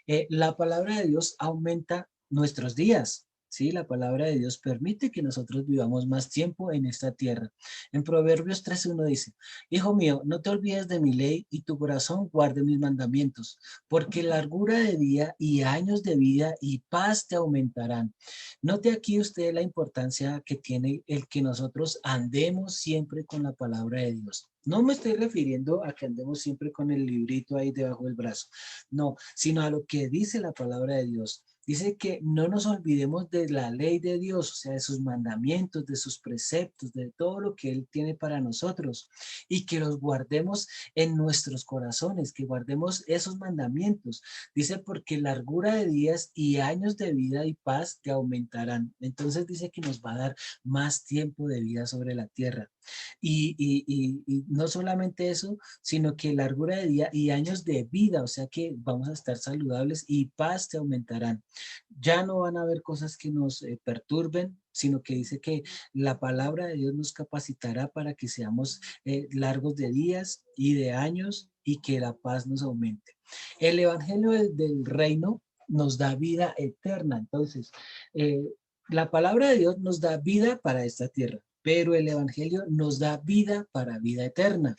Speaker 1: él. La palabra de Dios aumenta nuestros días. Sí, la palabra de Dios permite que nosotros vivamos más tiempo en esta tierra. En Proverbios 3:1 dice, hijo mío, no te olvides de mi ley y tu corazón guarde mis mandamientos, porque largura de día y años de vida y paz te aumentarán. Note aquí usted la importancia que tiene el que nosotros andemos siempre con la palabra de Dios. No me estoy refiriendo a que andemos siempre con el librito ahí debajo del brazo, no, sino a lo que dice la palabra de Dios. Dice que no nos olvidemos de la ley de Dios, o sea, de sus mandamientos, de sus preceptos, de todo lo que Él tiene para nosotros, y que los guardemos en nuestros corazones, que guardemos esos mandamientos. Dice, porque largura de días y años de vida y paz te aumentarán. Entonces dice que nos va a dar más tiempo de vida sobre la tierra. Y no solamente eso, sino que largura de día y años de vida, o sea que vamos a estar saludables y paz te aumentarán. Ya no van a haber cosas que nos perturben, sino que dice que la palabra de Dios nos capacitará para que seamos largos de días y de años, y que la paz nos aumente. El evangelio del reino nos da vida eterna. Entonces, la palabra de Dios nos da vida para esta tierra, pero el evangelio nos da vida para vida eterna.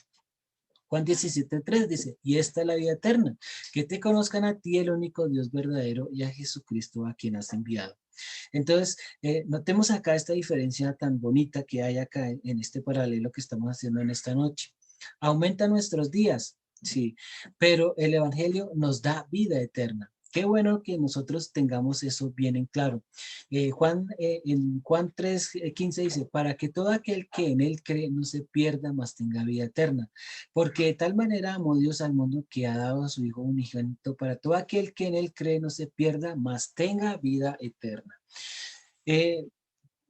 Speaker 1: Juan 17:3 dice, y esta es la vida eterna, que te conozcan a ti, el único Dios verdadero, y a Jesucristo a quien has enviado. Entonces, notemos acá esta diferencia tan bonita que hay acá en este paralelo que estamos haciendo en esta noche. Aumenta nuestros días, sí, pero el evangelio nos da vida eterna. Qué bueno que nosotros tengamos eso bien en claro. En Juan 3:15 dice, para que todo aquel que en él cree no se pierda, mas tenga vida eterna. Porque de tal manera amó Dios al mundo que ha dado a su Hijo unigénito, para todo aquel que en él cree no se pierda, mas tenga vida eterna.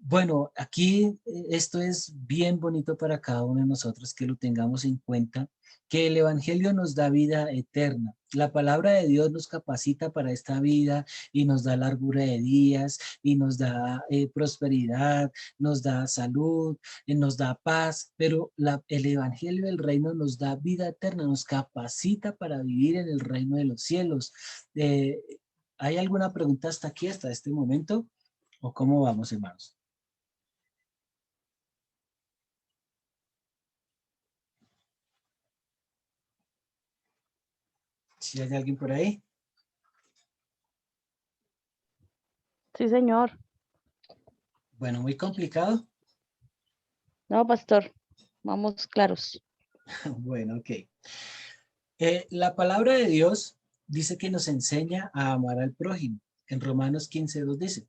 Speaker 1: Bueno, aquí esto es bien bonito para cada uno de nosotros que lo tengamos en cuenta, que el Evangelio nos da vida eterna. La palabra de Dios nos capacita para esta vida y nos da largura de días y nos da prosperidad, nos da salud, nos da paz, pero el Evangelio del reino nos da vida eterna, nos capacita para vivir en el reino de los cielos. Eh, ¿Hay alguna pregunta hasta aquí, hasta este momento? ¿O cómo vamos, hermanos? ¿Si hay alguien por ahí?
Speaker 3: Sí, señor.
Speaker 1: Bueno, muy complicado.
Speaker 3: No, pastor, vamos claros.
Speaker 1: Bueno, ok. La palabra de Dios dice que nos enseña a amar al prójimo. En Romanos 15:2 dice,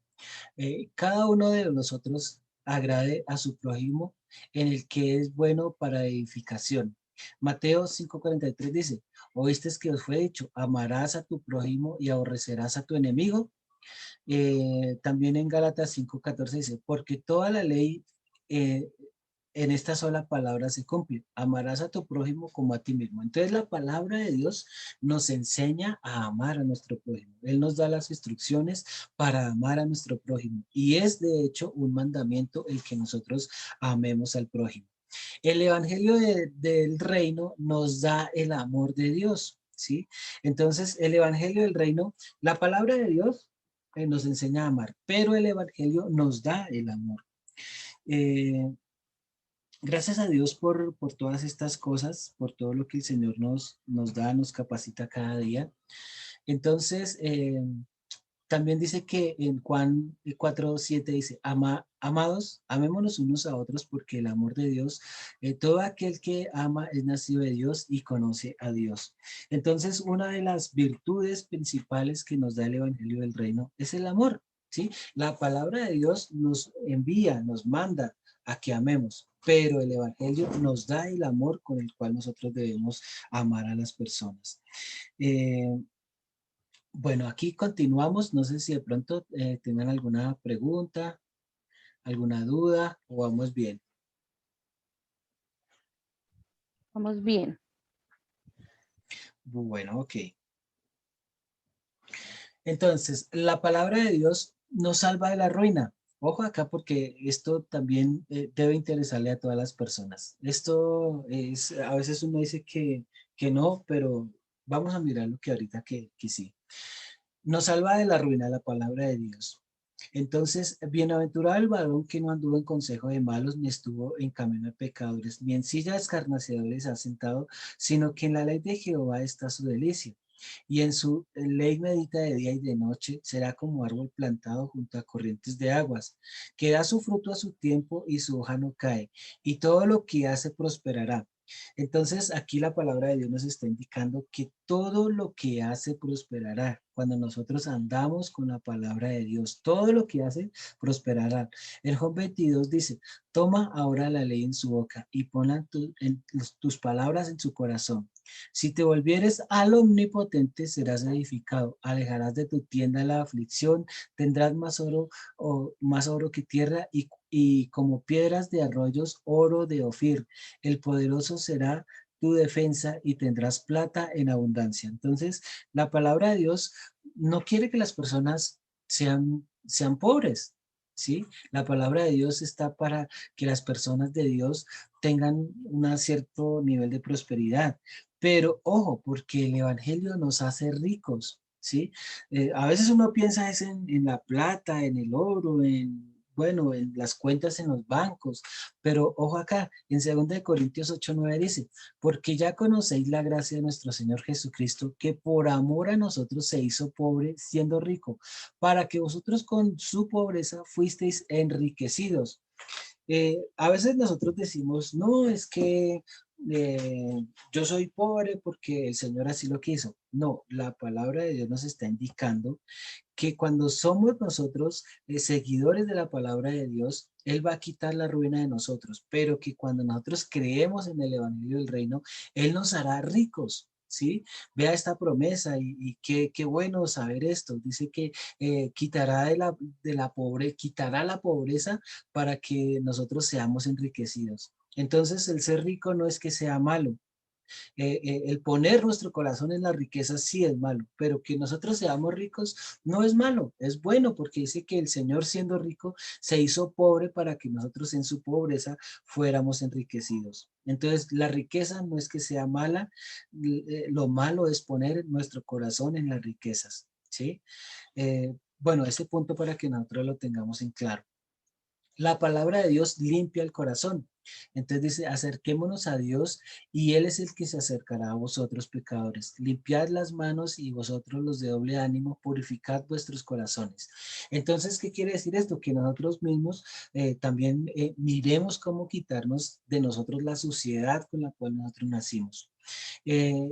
Speaker 1: cada uno de nosotros agrade a su prójimo en el que es bueno para edificación. Mateo 5:43 dice, oíste que os fue dicho, amarás a tu prójimo y aborrecerás a tu enemigo. También en Gálatas 5:14 dice, porque toda la ley eh, en esta sola palabra se cumple, amarás a tu prójimo como a ti mismo. Entonces la palabra de Dios nos enseña a amar a nuestro prójimo. Él nos da las instrucciones para amar a nuestro prójimo y es de hecho un mandamiento el que nosotros amemos al prójimo. El evangelio del reino nos da el amor de Dios, ¿sí? Entonces el evangelio del reino, la palabra de Dios nos enseña a amar, pero el evangelio nos da el amor. Eh, Gracias a Dios por todas estas cosas, por todo lo que el Señor nos da, nos capacita cada día. Entonces, también dice que en Juan 4:7 dice, amados, amémonos unos a otros porque el amor de Dios, todo aquel que ama es nacido de Dios y conoce a Dios. Entonces, una de las virtudes principales que nos da el Evangelio del Reino es el amor, ¿sí? La palabra de Dios nos envía, nos manda a que amemos, pero el Evangelio nos da el amor con el cual nosotros debemos amar a las personas. Eh, bueno, aquí continuamos. No sé si de pronto tengan alguna pregunta, alguna duda o vamos bien.
Speaker 3: Vamos bien.
Speaker 1: Bueno, ok. Entonces, la palabra de Dios nos salva de la ruina. Ojo acá porque esto también debe interesarle a todas las personas. Esto es, a veces uno dice que no, pero vamos a mirar lo que ahorita que sí. Nos salva de la ruina la palabra de Dios. Entonces, bienaventurado el varón que no anduvo en consejo de malos, ni estuvo en camino de pecadores, ni en silla de escarnecedores ha sentado, sino que en la ley de Jehová está su delicia. Y en su ley medita de día y de noche, será como árbol plantado junto a corrientes de aguas, que da su fruto a su tiempo y su hoja no cae, y todo lo que hace prosperará. Entonces, aquí la palabra de Dios nos está indicando que todo lo que hace prosperará. Cuando nosotros andamos con la palabra de Dios, todo lo que hace prosperará. El Job 22 dice, toma ahora la ley en su boca y ponla tus palabras en su corazón. Si te volvieres al omnipotente, serás edificado, alejarás de tu tienda la aflicción, tendrás más oro que tierra y como piedras de arroyos, oro de Ofir. El poderoso será tu defensa y tendrás plata en abundancia. Entonces, la palabra de Dios no quiere que las personas sean pobres, ¿sí? La palabra de Dios está para que las personas de Dios tengan un cierto nivel de prosperidad. Pero ojo, porque el Evangelio nos hace ricos, ¿sí? A veces uno piensa es en la plata, en el oro, bueno, en las cuentas en los bancos, pero ojo acá, en 2 Corintios 8:9 dice, porque ya conocéis la gracia de nuestro Señor Jesucristo, que por amor a nosotros se hizo pobre siendo rico, para que vosotros con su pobreza fuisteis enriquecidos. A veces nosotros decimos, no, es que yo soy pobre porque el Señor así lo quiso. No, la palabra de Dios nos está indicando que cuando somos nosotros seguidores de la palabra de Dios, Él va a quitar la ruina de nosotros, pero que cuando nosotros creemos en el Evangelio del Reino, Él nos hará ricos. ¿sí? Vea esta promesa y qué bueno saber esto. Dice que quitará quitará la pobreza para que nosotros seamos enriquecidos. Entonces, el ser rico no es que sea malo. El poner nuestro corazón en las riquezas sí es malo, pero que nosotros seamos ricos no es malo, es bueno, porque dice que el Señor, siendo rico, se hizo pobre para que nosotros en su pobreza fuéramos enriquecidos. Entonces, la riqueza no es que sea mala, lo malo es poner nuestro corazón en las riquezas, ¿sí? Bueno, ese punto para que nosotros lo tengamos en claro. La palabra de Dios limpia el corazón. Entonces dice, acerquémonos a Dios y Él es el que se acercará a vosotros pecadores. Limpiad las manos y vosotros los de doble ánimo, purificad vuestros corazones. Entonces, ¿qué quiere decir esto? Que nosotros mismos también miremos cómo quitarnos de nosotros la suciedad con la cual nosotros nacimos. Eh,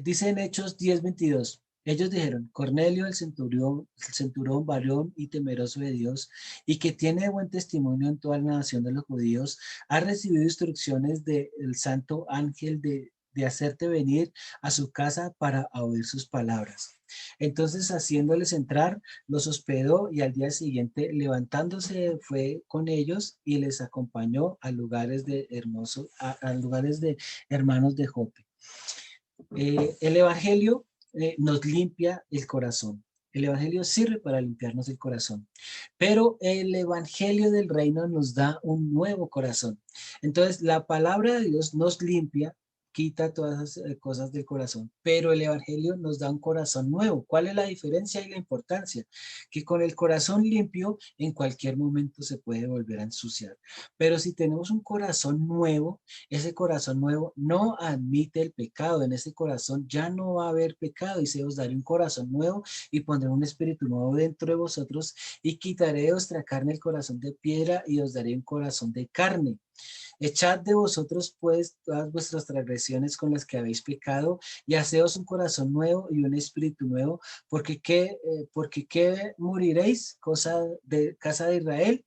Speaker 1: dice en Hechos 10:22, ellos dijeron, Cornelio, el centurión varón y temeroso de Dios, y que tiene buen testimonio en toda la nación de los judíos, ha recibido instrucciones del santo ángel de hacerte venir a su casa para oír sus palabras. Entonces, haciéndoles entrar, los hospedó y al día siguiente, levantándose, fue con ellos y les acompañó a lugares a lugares de hermanos de Jope. El Evangelio nos limpia el corazón. El Evangelio sirve para limpiarnos el corazón, pero el Evangelio del reino nos da un nuevo corazón. Entonces, la palabra de Dios nos limpia, quita todas esas cosas del corazón, pero el Evangelio nos da un corazón nuevo. ¿Cuál es la diferencia y la importancia? Que con el corazón limpio, en cualquier momento se puede volver a ensuciar. Pero si tenemos un corazón nuevo, ese corazón nuevo no admite el pecado. En ese corazón ya no va a haber pecado. Y se os daré un corazón nuevo y pondré un espíritu nuevo dentro de vosotros y quitaré de vuestra carne el corazón de piedra y os daré un corazón de carne. Echad de vosotros pues todas vuestras transgresiones con las que habéis pecado y haceos un corazón nuevo y un espíritu nuevo, porque qué moriréis, casa de Israel.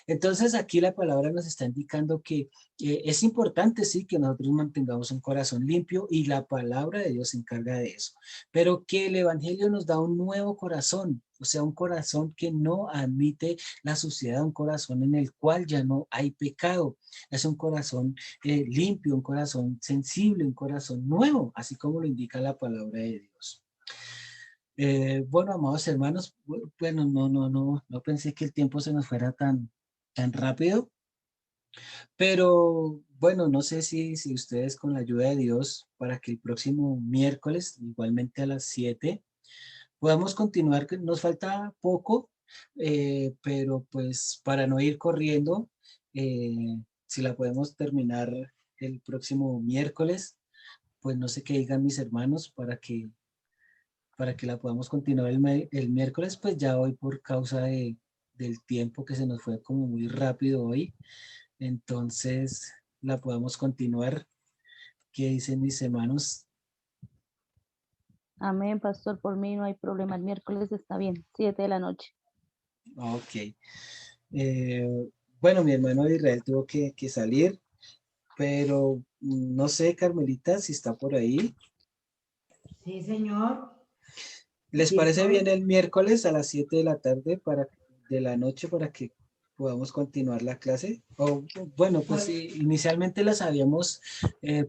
Speaker 1: Entonces aquí la palabra nos está indicando que es importante, sí, que nosotros mantengamos un corazón limpio y la palabra de Dios se encarga de eso, pero que el Evangelio nos da un nuevo corazón, o sea, un corazón que no admite la suciedad, un corazón en el cual ya no hay pecado. Es un corazón limpio, un corazón sensible, un corazón nuevo, así como lo indica la palabra de Dios. Bueno, amados hermanos, bueno, no pensé que el tiempo se nos fuera tan rápido, pero bueno, no sé si ustedes con la ayuda de Dios para que el próximo miércoles, igualmente a las 7, podamos continuar, que nos falta poco, pero pues para no ir corriendo, si la podemos terminar el próximo miércoles, pues no sé qué digan mis hermanos para que la podamos continuar el miércoles, pues ya hoy por causa del tiempo que se nos fue como muy rápido hoy, entonces la podamos continuar. ¿Qué dicen mis hermanos?
Speaker 3: Amén, pastor, por mí no hay problema. El miércoles está bien, 7 de la noche.
Speaker 1: Ok. Bueno, mi hermano Israel tuvo que salir, pero no sé, Carmelita, si está por ahí.
Speaker 4: Sí, señor.
Speaker 1: ¿Les
Speaker 4: Aquí
Speaker 1: parece bien
Speaker 4: estoy.
Speaker 1: el miércoles a las 7 de la tarde de la noche para que podamos continuar la clase? O bueno, pues sí, inicialmente las habíamos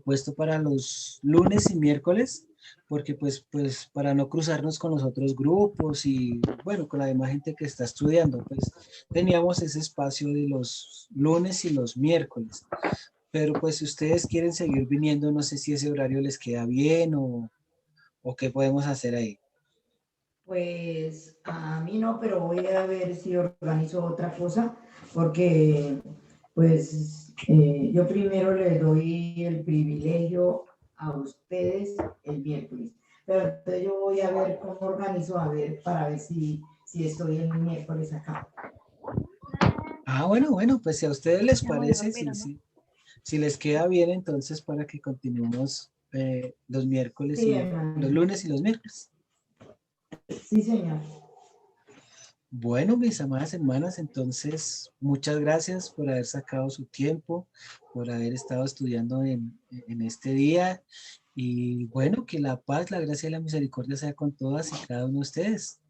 Speaker 1: puesto para los lunes y miércoles, porque pues para no cruzarnos con los otros grupos y bueno, con la demás gente que está estudiando, pues teníamos ese espacio de los lunes y los miércoles. Pero pues si ustedes quieren seguir viniendo, no sé si ese horario les queda bien o qué podemos hacer ahí.
Speaker 4: Pues a mí no, pero voy a ver si organizo otra cosa, porque pues yo primero les doy el privilegio a ustedes el miércoles. Pero entonces yo voy a ver cómo organizo, a ver, para ver si estoy el miércoles acá.
Speaker 1: Ah, bueno, pues si a ustedes les
Speaker 3: Ya voy a
Speaker 1: parece,
Speaker 3: dormir, amor.
Speaker 1: si les queda bien, entonces para que continuemos los miércoles
Speaker 4: Sí,
Speaker 1: y los
Speaker 4: hermano.
Speaker 1: lunes y los miércoles.
Speaker 4: Sí, señor.
Speaker 1: Bueno, mis amadas hermanas, entonces muchas gracias por haber sacado su tiempo, por haber estado estudiando en este día Y bueno, que la paz, la gracia y la misericordia sea con todas y cada uno de ustedes.